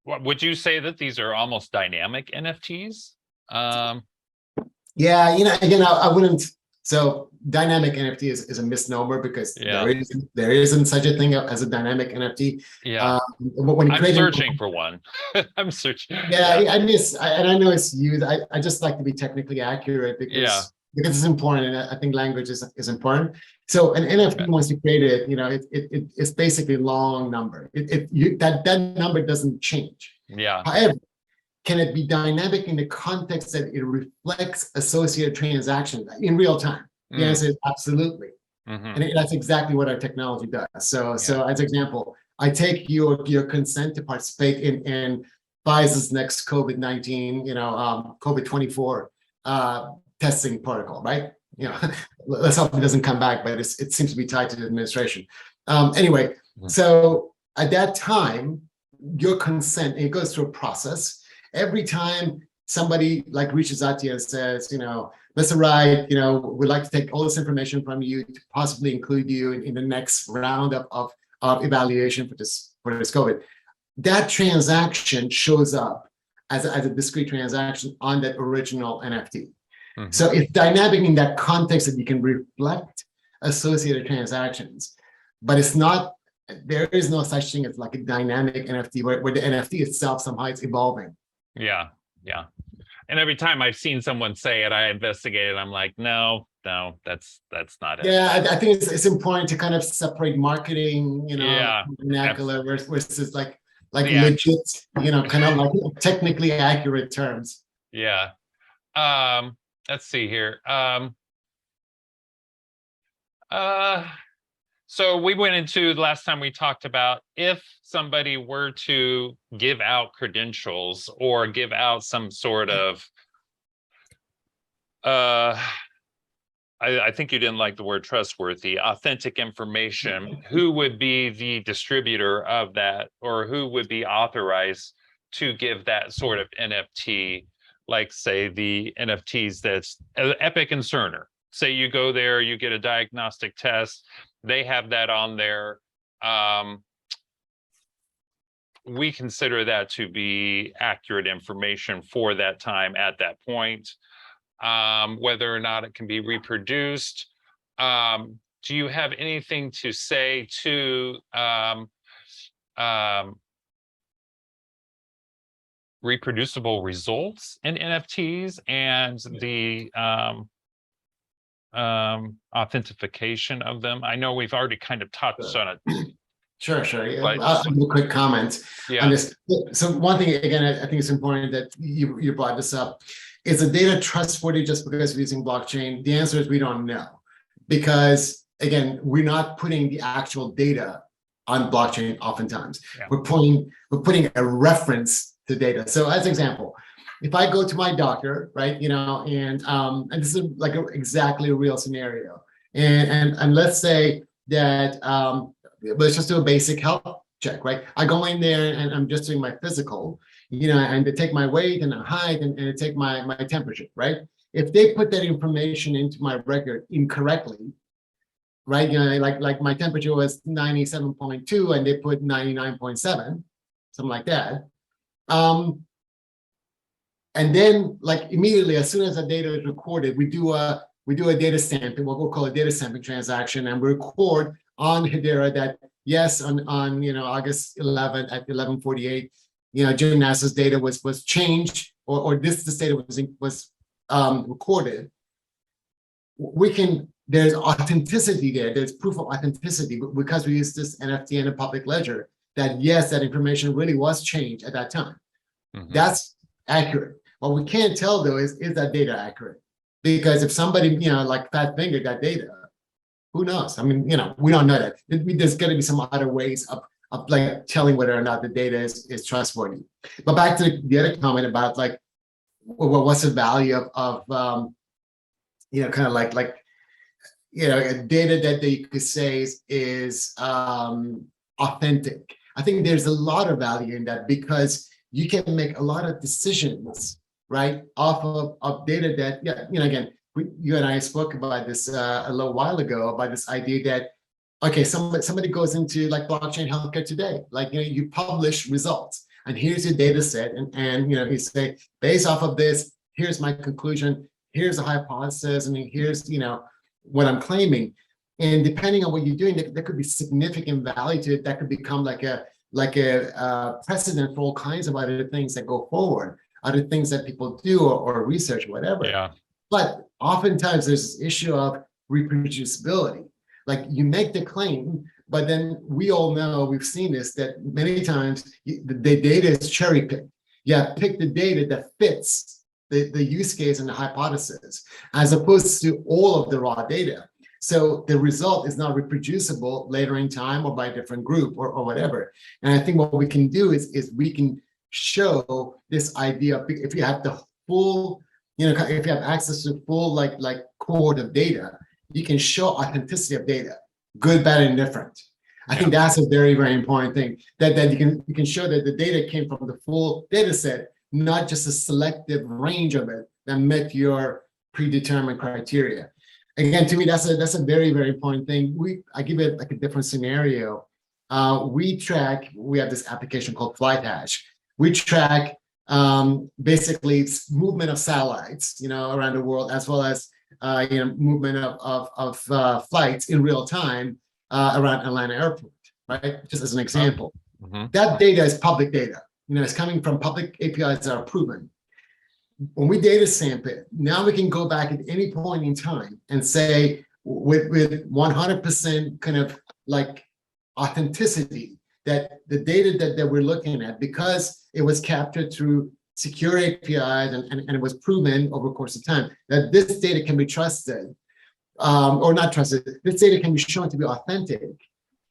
would you say that these are almost dynamic NFTs? Yeah, again, I wouldn't. So dynamic NFT is a misnomer because there isn't such a thing as a dynamic NFT. Yeah. When I'm searching for one. I'm searching. Yeah, I know it's used. I just like to be technically accurate because it's important, and I think language is important. So an NFT, once you create it, it's basically a long number. That number doesn't change. Yeah. However, can it be dynamic in the context that it reflects associated transactions in real time? The answer is absolutely. And that's exactly what our technology does. So as an example, I take your consent to participate in Pfizer's next COVID-19, COVID-24 testing protocol, right? Let's hope it doesn't come back, but it seems to be tied to the administration. Anyway, so at that time, your consent, it goes through a process. Every time somebody reaches out to you and says, Mr. Wright, we'd like to take all this information from you to possibly include you in the next round of evaluation for this COVID. That transaction shows up as a discrete transaction on that original NFT. So it's dynamic in that context that you can reflect associated transactions, but it's not. There is no such thing as like a dynamic NFT where the NFT itself somehow is evolving. Yeah. And every time I've seen someone say it, I investigate it. I'm like, no, that's not it. Yeah, I think it's important to kind of separate marketing, vernacular versus like The legit, kind of like technically accurate terms. Yeah. Let's see here. So we went into the last time we talked about if somebody were to give out credentials or give out some sort of I think you didn't like the word trustworthy, authentic information, who would be the distributor of that, or who would be authorized to give that sort of NFT, like say the NFTs that's Epic and Cerner. Say you go there, you get a diagnostic test, they have that on there. We consider that to be accurate information for that time at that point. Whether or not it can be reproduced. Do you have anything to say to reproducible results in NFTs and the authentication of them? I know we've already kind of touched on it. Sure. Yeah. But I'll give a quick comment on yeah, this. So one thing, again, I think it's important that you brought this up. Is the data trustworthy just because we're using blockchain? The answer is we don't know. Because again, we're not putting the actual data on blockchain oftentimes. Yeah. We're putting a reference to data. So as an example, if I go to my doctor, right, and this is like exactly a real scenario. And let's say that let's just do a basic health check, right? I go in there and I'm just doing my physical, and they take my weight and height and they take my temperature, right? If they put that information into my record incorrectly, right? Like my temperature was 97.2 and they put 99.7, something like that. And then like immediately, as soon as the data is recorded, we do a data stamping, what we'll call a data stamping transaction, and we record on Hedera that yes, on August 11th at 11:48, Jim Nasr's data was changed, or this data was recorded. There's authenticity there. There's proof of authenticity because we use this NFT in a public ledger that yes, that information really was changed at that time. Mm-hmm. That's accurate. What we can't tell though is that data accurate? Because if somebody like Fat Finger got data, who knows? I mean, we don't know that. There's going to be some other ways of like telling whether or not the data is trustworthy. But back to the other comment about like, what's the value of kind of like a data that you could say is authentic. I think there's a lot of value in that because you can make a lot of decisions, right, off of data that, again, you and I spoke about this a little while ago about this idea that, okay, somebody goes into like blockchain healthcare today, like, you publish results and here's your data set and you say, based off of this, here's my conclusion, here's a hypothesis, and here's, what I'm claiming. And depending on what you're doing, there could be significant value to it. That could become like a precedent for all kinds of other things that go forward, other things that people do or research, whatever. Yeah. But oftentimes there's this issue of reproducibility. Like you make the claim, but then we all know, we've seen this, that many times the data is cherry picked. Yeah, pick the data that fits the use case and the hypothesis, as opposed to all of the raw data. So the result is not reproducible later in time or by a different group or whatever. And I think what we can do is we can show this idea of, if you have the full, if you have access to full like cohort of data, you can show authenticity of data, good, bad, and different. I think that's a very, very important thing, that you can show that the data came from the full data set, not just a selective range of it that met your predetermined criteria. Again, to me, that's a very, very important thing. I give it like a different scenario. We have this application called Flight Hash. We track basically movement of satellites, around the world, as well as movement of flights in real time around Atlanta Airport, right? Just as an example. Mm-hmm. That data is public data. It's coming from public APIs that are proven. When we data sample it, now we can go back at any point in time and say with 100% kind of like authenticity that the data that we're looking at, because it was captured through secure APIs and it was proven over the course of time that this data can be trusted, or not trusted, this data can be shown to be authentic,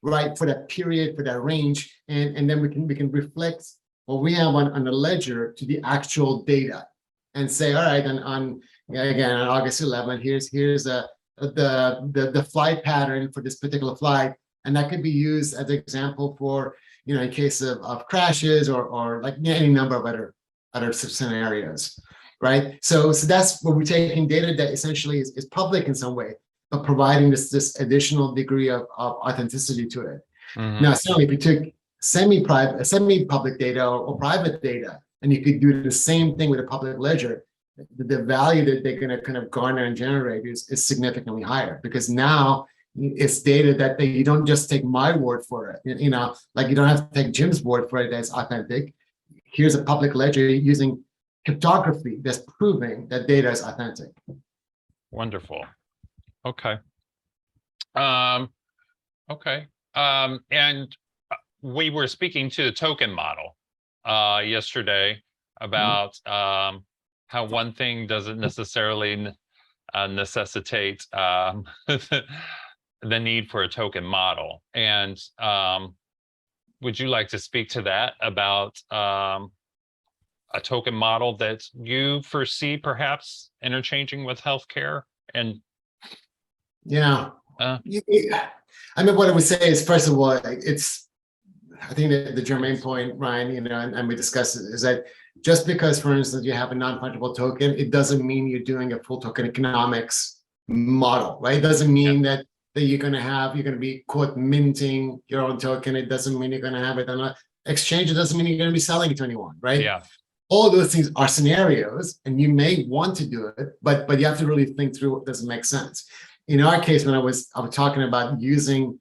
right, for that period, for that range, and then we can reflect what we have on the ledger to the actual data and say, all right, on August 11th, here's the flight pattern for this particular flight, and that could be used as an example for, in case of crashes or like any number of other scenarios, right? So that's where we're taking data that essentially is public in some way, but providing this additional degree of authenticity to it. Now, certainly, if you took semi-public data or private data, and you could do the same thing with a public ledger, the value that they're going to kind of garner and generate is significantly higher, because now it's data that you don't just take my word for it. Like you don't have to take Jim's word for it as authentic. Here's a public ledger using cryptography that's proving that data is authentic. Wonderful. Okay. And we were speaking to the token model yesterday about how one thing doesn't necessarily necessitate the need for a token model. And would you like to speak to that about a token model that you foresee perhaps interchanging with healthcare? And I mean, what I would say is, first of all, I think that the germane point, Ryan, and we discussed it, is that just because, for instance, you have a non-fungible token, it doesn't mean you're doing a full token economics model, right? It doesn't mean that you're going to be, quote, minting your own token. It doesn't mean you're going to have it on an exchange. It doesn't mean you're going to be selling it to anyone, right? Yeah. All of those things are scenarios, and you may want to do it, but you have to really think through what doesn't make sense. In our case, when I was talking about using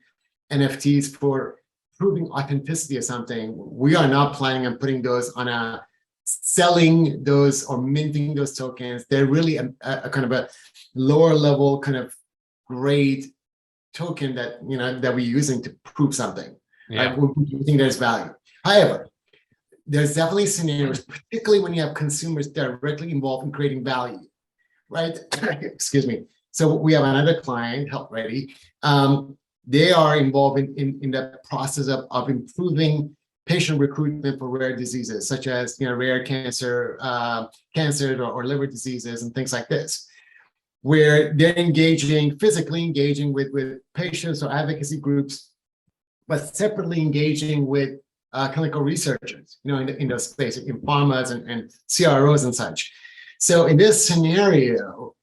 NFTs for proving authenticity of something, we are not planning on putting those on selling those or minting those tokens. They're really a kind of a lower level kind of grade token that we're using to prove something. Yeah. Right? We think there's value. However, there's definitely scenarios, particularly when you have consumers directly involved in creating value, right? Excuse me. So we have another client, Health Ready. They are involved in the process of improving patient recruitment for rare diseases, such as rare cancer, or liver diseases and things like this, where they're physically engaging with patients or advocacy groups, but separately engaging with clinical researchers, in those spaces, in pharmas and CROs and such. So in this scenario,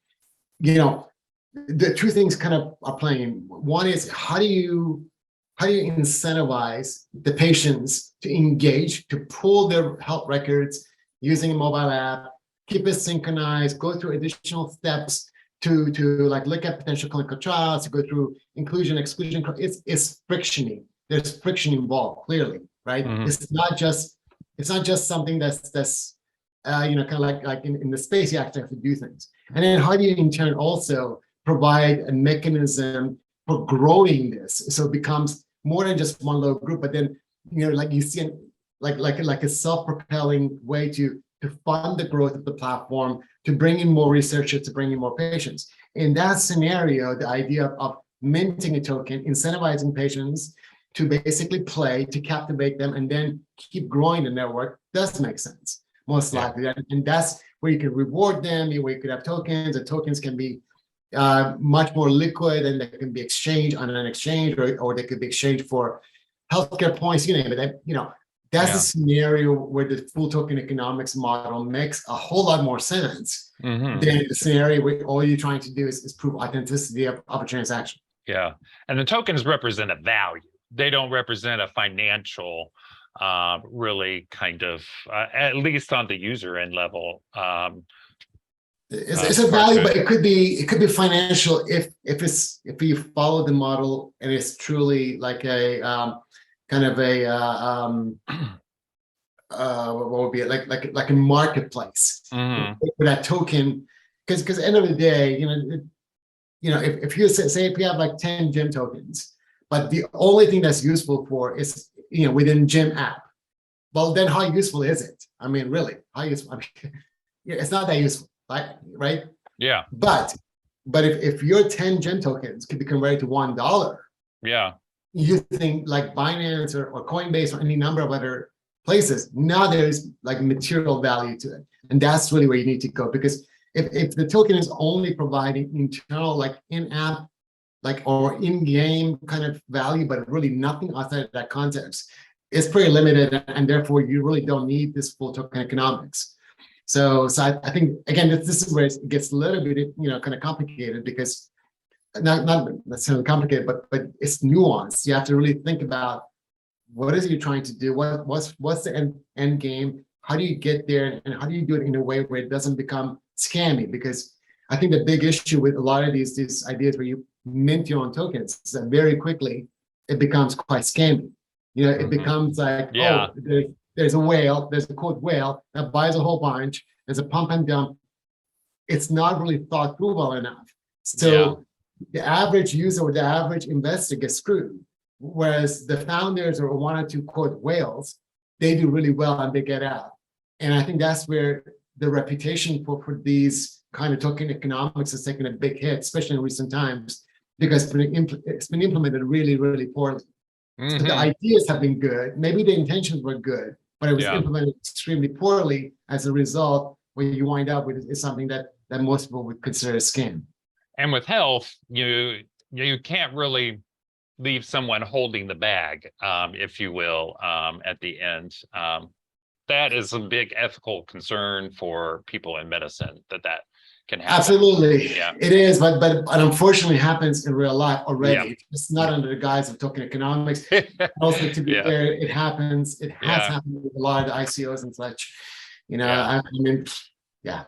the two things kind of are playing. One is how do you incentivize the patients to engage, to pull their health records using a mobile app, keep it synchronized, go through additional steps to like look at potential clinical trials, to go through inclusion, exclusion. It's frictiony. There's friction involved, clearly, right? Mm-hmm. It's not just something that's kind of like in the space you actually have to do things. And then how do you in turn also provide a mechanism for growing this, so it becomes more than just one little group, but then like you see like a self-propelling way to fund the growth of the platform, to bring in more researchers, to bring in more patients. In that scenario, the idea of minting a token, incentivizing patients to basically play, to captivate them, and then keep growing the network does make sense, most likely. And that's where you can reward them, where you could have tokens. The tokens can be much more liquid, and they can be exchanged on an exchange, or they could be exchanged for healthcare points, you name it. That's a scenario where the full token economics model makes a whole lot more sense than the scenario where all you're trying to do is prove authenticity of a transaction. Yeah, and the tokens represent a value. They don't represent a financial, really kind of, at least on the user end level. It's a value, but it could be financial if you follow the model and it's truly like a kind of a what would be it, like a marketplace with that token, because at the end of the day, if you say if you have like 10 gem tokens, but the only thing that's useful for is within Gym app. Well, then how useful is it? I mean, really, how useful? I mean, it's not that useful, right? Yeah. But if your 10 Gym tokens could be converted to $1, Yeah. using like Binance or Coinbase or any number of other places, now there's like material value to it. And that's really where you need to go, because if the token is only providing internal, like in-app, like or in-game kind of value, but really nothing outside of that context, it's pretty limited, and therefore you really don't need this full token economics. So I think, again, this is where it gets a little bit, kind of complicated, because not necessarily complicated, but it's nuanced. You have to really think about what is it you're trying to do, what's the end game, how do you get there, and how do you do it in a way where it doesn't become scammy? Because I think the big issue with a lot of these ideas where you mint your own tokens is that very quickly it becomes quite scammy. It becomes like, Yeah. oh, there's a whale, there's a quote whale that buys a whole bunch, there's a pump and dump. It's not really thought through well enough. So the average user or the average investor gets screwed. Whereas the founders or one or two quote whales, they do really well and they get out. And I think that's where the reputation for these kind of token economics has taken a big hit, especially in recent times, because it's been implemented really, really poorly. So the ideas have been good. Maybe the intentions were good, but it was implemented extremely poorly. As a result, what you wind up with is something that most people would consider a scam. And with health, you can't really leave someone holding the bag, if you will, at the end. That is a big ethical concern for people in medicine, that can happen. Absolutely, yeah. It is, but unfortunately happens in real life already. Yeah. It's not under the guise of token economics. Also, to be fair, it happens. It has happened with a lot of the ICOs and such. I mean, yeah.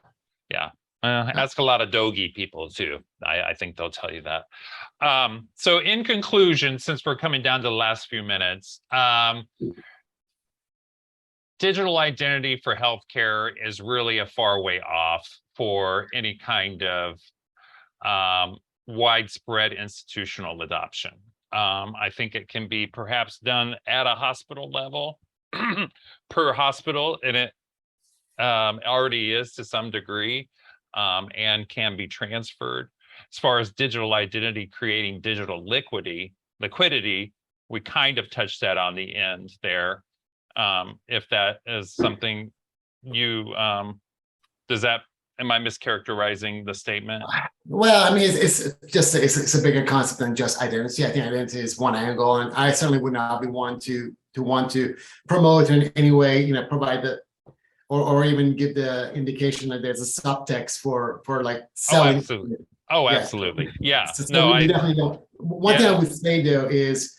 Ask a lot of Doge people too. I think they'll tell you that. So in conclusion, since we're coming down to the last few minutes, digital identity for healthcare is really a far way off for any kind of widespread institutional adoption. I think it can be perhaps done at a hospital level per hospital, and it already is to some degree, and can be transferred. As far as digital identity creating digital liquidity, we kind of touched that on the end there. If that is something you, am I mischaracterizing the statement? Well, I mean, it's a bigger concept than just identity. I think identity is one angle, and I certainly would not be one to want to promote in any way, provide the or even give the indication that there's a subtext for like selling. Absolutely. Yeah. So No, we definitely don't. One thing I would say though is,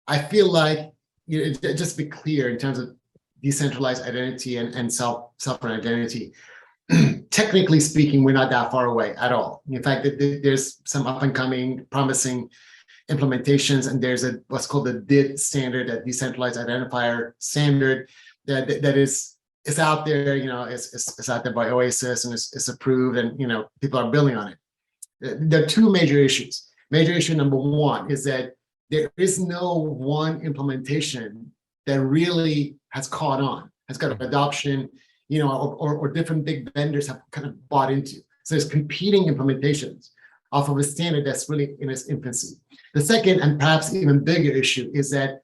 I feel like, just to be clear in terms of decentralized identity and sovereign identity, technically speaking, we're not that far away at all. In fact, there's some up and coming promising implementations, and there's what's called the DID standard, that decentralized identifier standard, that is out there. It's out there by Oasis, and it's approved, and people are building on it. There are two major issues. Major issue number one is that there is no one implementation that really has caught on, has got adoption, or different big vendors have kind of bought into. So there's competing implementations off of a standard that's really in its infancy. The second, and perhaps even bigger issue, is that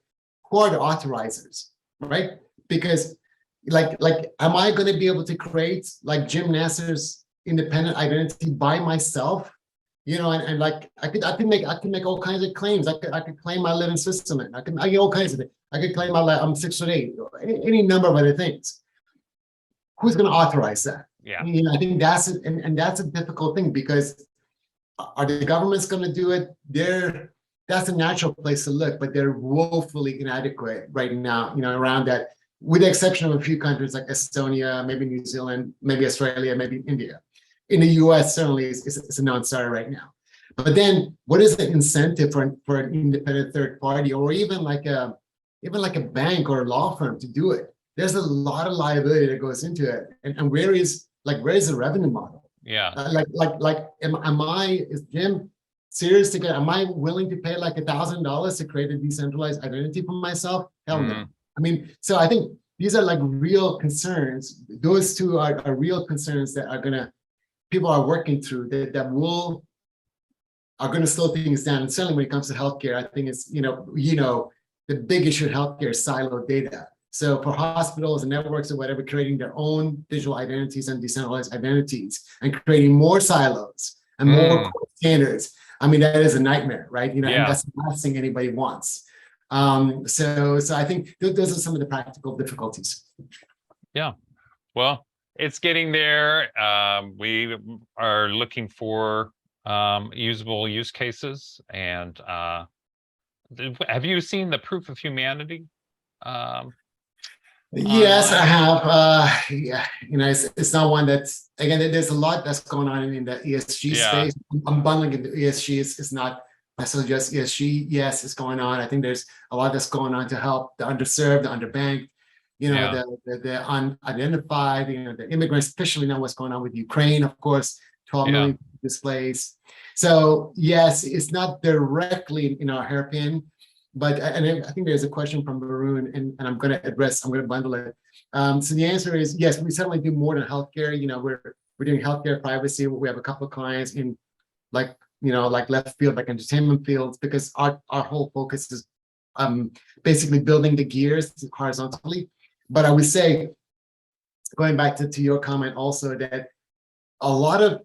who are the authorizers, right? Because like, am I going to be able to create like Jim Nasr's independent identity by myself? And like I could make all kinds of claims. I could claim I live in Switzerland. I get all kinds of things. I could claim I'm 6'8", any number of other things. Who's going to authorize that? Yeah. I think that's it, and that's a difficult thing, because are the governments going to do it? That's a natural place to look, but they're woefully inadequate right now. Around that, with the exception of a few countries like Estonia, maybe New Zealand, maybe Australia, maybe India. In the US, certainly, it's a non-starter right now. But then, what is the incentive for an independent third party, or even like a bank or a law firm to do it? There's a lot of liability that goes into it, and where is the revenue model? Yeah. Is Jim serious to get, am I willing to pay like $1,000 to create a decentralized identity for myself? Hell no. I mean, so I think these are like real concerns. Those two are real concerns that are gonna, people are working through that are gonna slow things down. And certainly when it comes to healthcare, I think it's, the big issue in healthcare is siloed data. So for hospitals and networks or whatever, creating their own digital identities and decentralized identities and creating more silos and more standards. I mean, that is a nightmare, right? And that's the last thing anybody wants. So I think those are some of the practical difficulties. Yeah, well, it's getting there. We are looking for usable use cases. And have you seen the proof of humanity? Yes, I have. Yeah, it's not one that's, again, there's a lot that's going on in the ESG space. I'm bundling into ESG. It's not necessarily just ESG. Yes, it's going on. I think there's a lot that's going on to help the underserved, the underbanked, the unidentified, the immigrants, especially now what's going on with Ukraine, of course, 12 million displaced. So yes, it's not directly in our hairpin. But, and I think there's a question from Varun, and I'm going to bundle it. So the answer is yes, we certainly do more than healthcare. We're doing healthcare privacy. We have a couple of clients in like left field, like entertainment fields, because our whole focus is basically building the gears horizontally. But I would say, going back to your comment also, that a lot of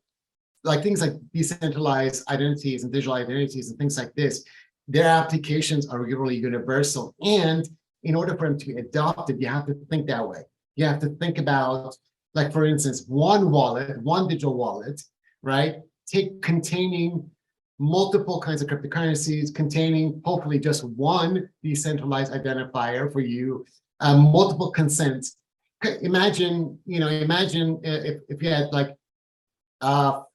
things like decentralized identities and digital identities and things like this, their applications are really universal. And in order for them to be adopted, you have to think that way. You have to think about, like, for instance, one wallet, one digital wallet, right? Containing multiple kinds of cryptocurrencies, containing hopefully just one decentralized identifier for you, multiple consents. Imagine if you had like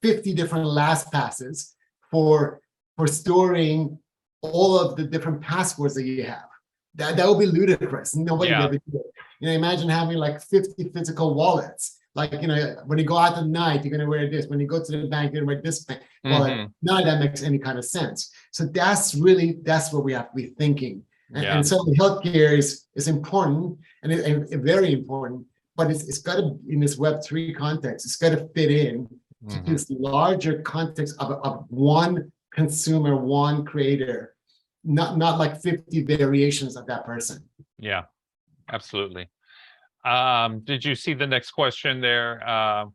50 different LastPasses for storing all of the different passwords that you have. That would be ludicrous. Nobody would ever do it. Imagine having like 50 physical wallets. Like, when you go out at night, you're going to wear this. When you go to the bank, you're going to wear this wallet. None of that makes any kind of sense. So that's what we have to be thinking. And so healthcare is important and very important, but it's got to, in this Web3 context, it's got to fit in to this larger context of one consumer, one creator, not like 50 variations of that person. Yeah, absolutely. Did you see the next question there?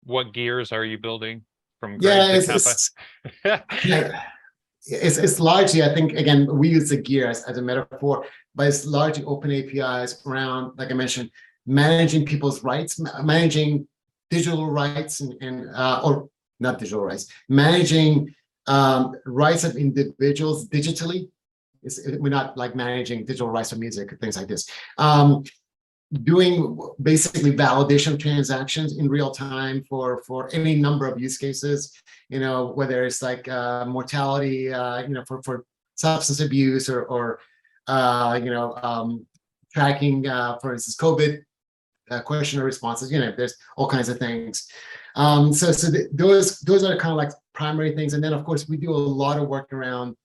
What gears are you building from Greg to Kappa? It's largely, I think, again, we use the gear as a metaphor, but it's largely open APIs around, like I mentioned, managing people's rights, managing digital rights or not digital rights, managing rights of individuals digitally. We're not like managing digital rights for music and things like this. Doing basically validation transactions in real time for any number of use cases, whether it's like mortality, for substance abuse or tracking, for instance, COVID questionnaire responses. There's all kinds of things. Those are kind of like primary things. And then of course we do a lot of work around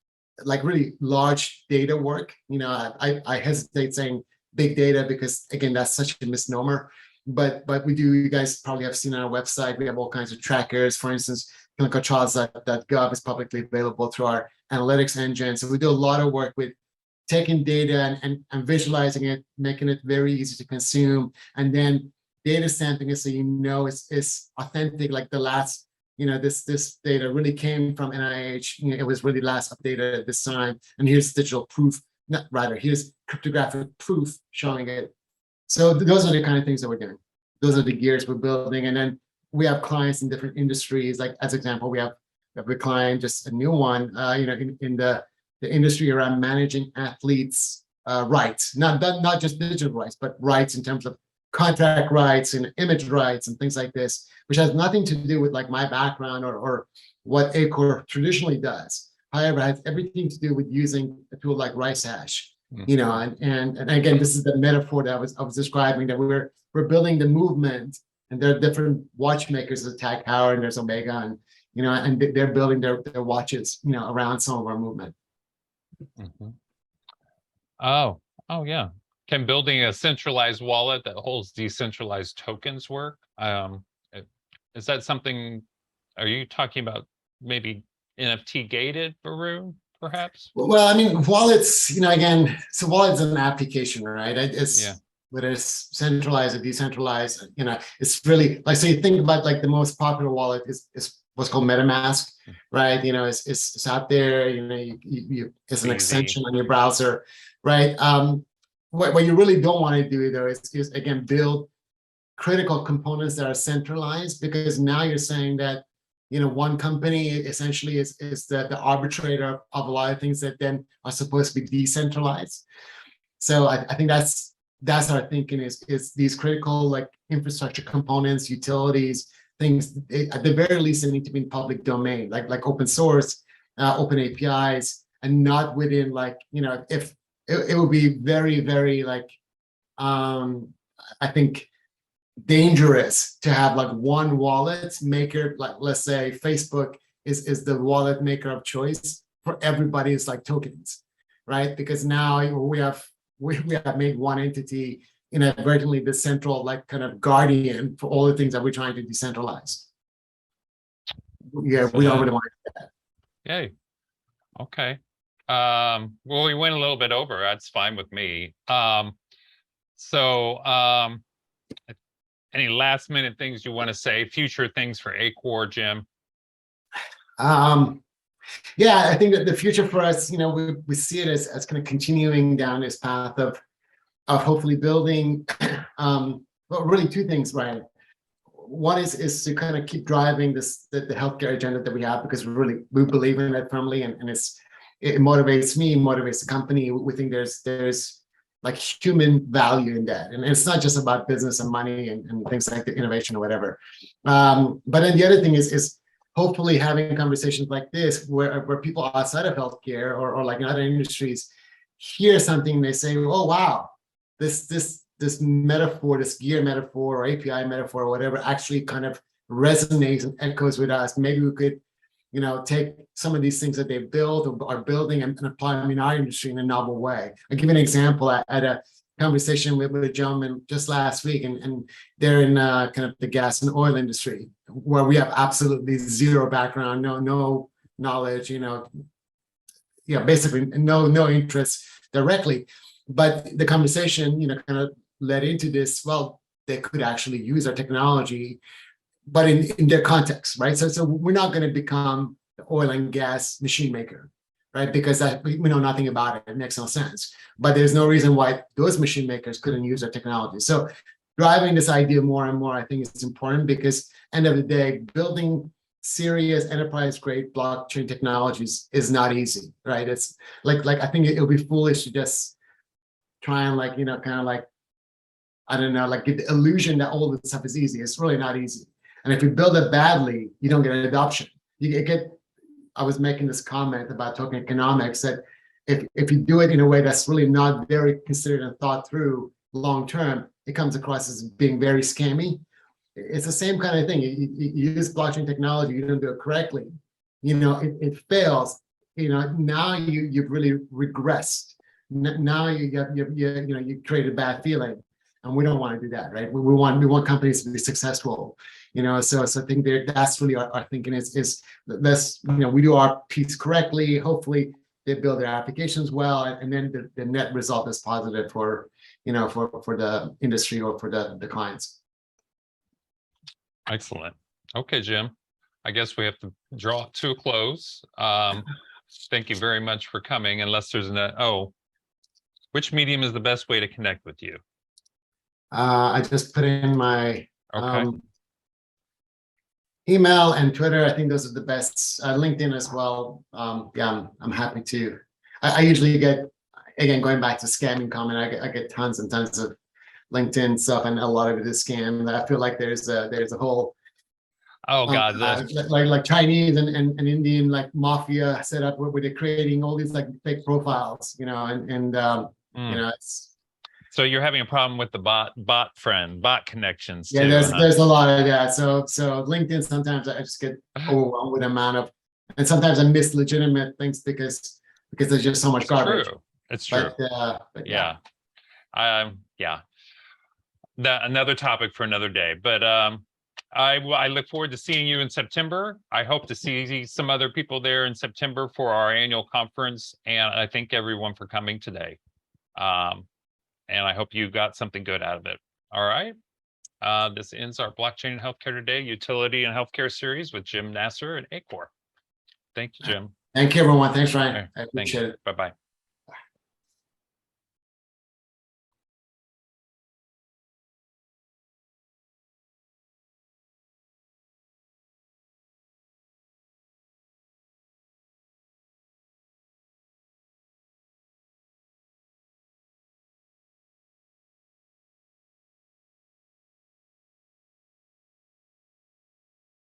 like really large data work. I hesitate saying big data because again, that's such a misnomer, but we do, you guys probably have seen on our website, we have all kinds of trackers. For instance, clinicaltrials.gov is publicly available through our analytics engine. So we do a lot of work with taking data and visualizing it, making it very easy to consume, and then data stamping it so it's authentic. Like the last, this data really came from NIH. It was really last updated at this time, and here's digital proof. Here's cryptographic proof showing it. So those are the kind of things that we're doing. Those are the gears we're building. And then we have clients in different industries. Like as example, we have a client, just a new one, in the industry around managing athletes' rights, not just digital rights, but rights in terms of contract rights and image rights and things like this, which has nothing to do with like my background or what Acoer traditionally does. However, it has everything to do with using a tool like RiceHash, and again, this is the metaphor that I was describing, that we're building the movement, and there are different watchmakers of Tag Heuer, and there's Omega, and they're building their watches, around some of our movement. Mhm. Oh, yeah. Can building a centralized wallet that holds decentralized tokens work? Is that something, are you talking about maybe NFT gated, Varun, perhaps? Well, I mean, wallets, again, so wallet's an application, right? Yeah. Whether it's centralized or decentralized, it's really like, so you think about like the most popular wallet is what's called MetaMask, right? It's out there, it's an Easy. extension on your browser, right? What you really don't want to do though is again, build critical components that are centralized, because now you're saying that one company essentially is the arbitrator of a lot of things that then are supposed to be decentralized. So I think that's our thinking is these critical like infrastructure components, utilities, things, at the very least they need to be in public domain, like open source, open APIs, and not within like, if it would be very, very like, I think dangerous to have like one wallet maker, like let's say Facebook is the wallet maker of choice for everybody's like tokens, right? Because now we have made one entity inadvertently the central like kind of guardian for all the things that we're trying to decentralize. Yeah, we don't really want to do that. Yay. Okay. Well, we went a little bit over. That's fine with me. Any last minute things you want to say? Future things for Acoer, Jim? Yeah, I think that the future for us, we see it as kind of continuing down this path of hopefully building, well, really two things, right? One is to kind of keep driving the healthcare agenda that we have, because we believe in that firmly, and it motivates me, motivates the company. We think there's like human value in that, and it's not just about business and money and things like the innovation or whatever. But then the other thing is hopefully having conversations like this where people outside of healthcare or like in other industries hear something, they say, oh wow, this metaphor, this gear metaphor or API metaphor or whatever actually kind of resonates and echoes with us. Maybe we could take some of these things that they've built or are building and apply them in our industry in a novel way. I'll give you an example. I had a conversation with a gentleman just last week, and they're in kind of the gas and oil industry, where we have absolutely zero background, no knowledge, basically no interest directly. But the conversation, kind of led into this, well, they could actually use our technology, but in their context, right? So we're not going to become the oil and gas machine maker, right? Because we know nothing about it. It makes no sense. But there's no reason why those machine makers couldn't use our technology. So driving this idea more and more, I think is important, because end of the day, building serious enterprise-grade blockchain technologies is not easy, right? It's like I think it'll be foolish to just try and like, kind of like, I don't know, like get the illusion that all this stuff is easy. It's really not easy. And if you build it badly, you don't get adoption. I was making this comment about token economics, that if you do it in a way that's really not very considered and thought through long term, it comes across as being very scammy. It's the same kind of thing. You use blockchain technology, you don't do it correctly, it fails. Now you've really regressed. Now you create a bad feeling, and we don't want to do that, right? We want companies to be successful. So I think that's really our thinking is let's, we do our piece correctly. Hopefully they build their applications well, and then the net result is positive for the industry or for the clients. Excellent. Okay, Jim, I guess we have to draw it to a close. Thank you very much for coming. Unless there's which medium is the best way to connect with you? I just put in my okay. Email and Twitter. I think those are the best. LinkedIn as well. Yeah, I'm happy to. I usually get, again, going back to scamming comment, I get tons and tons of LinkedIn stuff, and a lot of it is scam. I feel like there's a whole God, like Chinese and Indian like mafia set up where they're creating all these like fake profiles, it's So you're having a problem with the bot connections Yeah, too, there's a lot of that. So LinkedIn, sometimes I just get overwhelmed with the amount of, and sometimes I miss legitimate things because there's just so much It's garbage. true. It's true. But yeah. Yeah. That another topic for another day. But I look forward to seeing you in September. I hope to see some other people there in September for our annual conference. And I thank everyone for coming today. And I hope you got something good out of it. All right. This ends our Blockchain and Healthcare Today Utility and Healthcare series with Jim Nasr and Acoer. Thank you, Jim. Thank you, everyone. Thanks, Ryan. All right, I thank appreciate you. it. Bye-bye.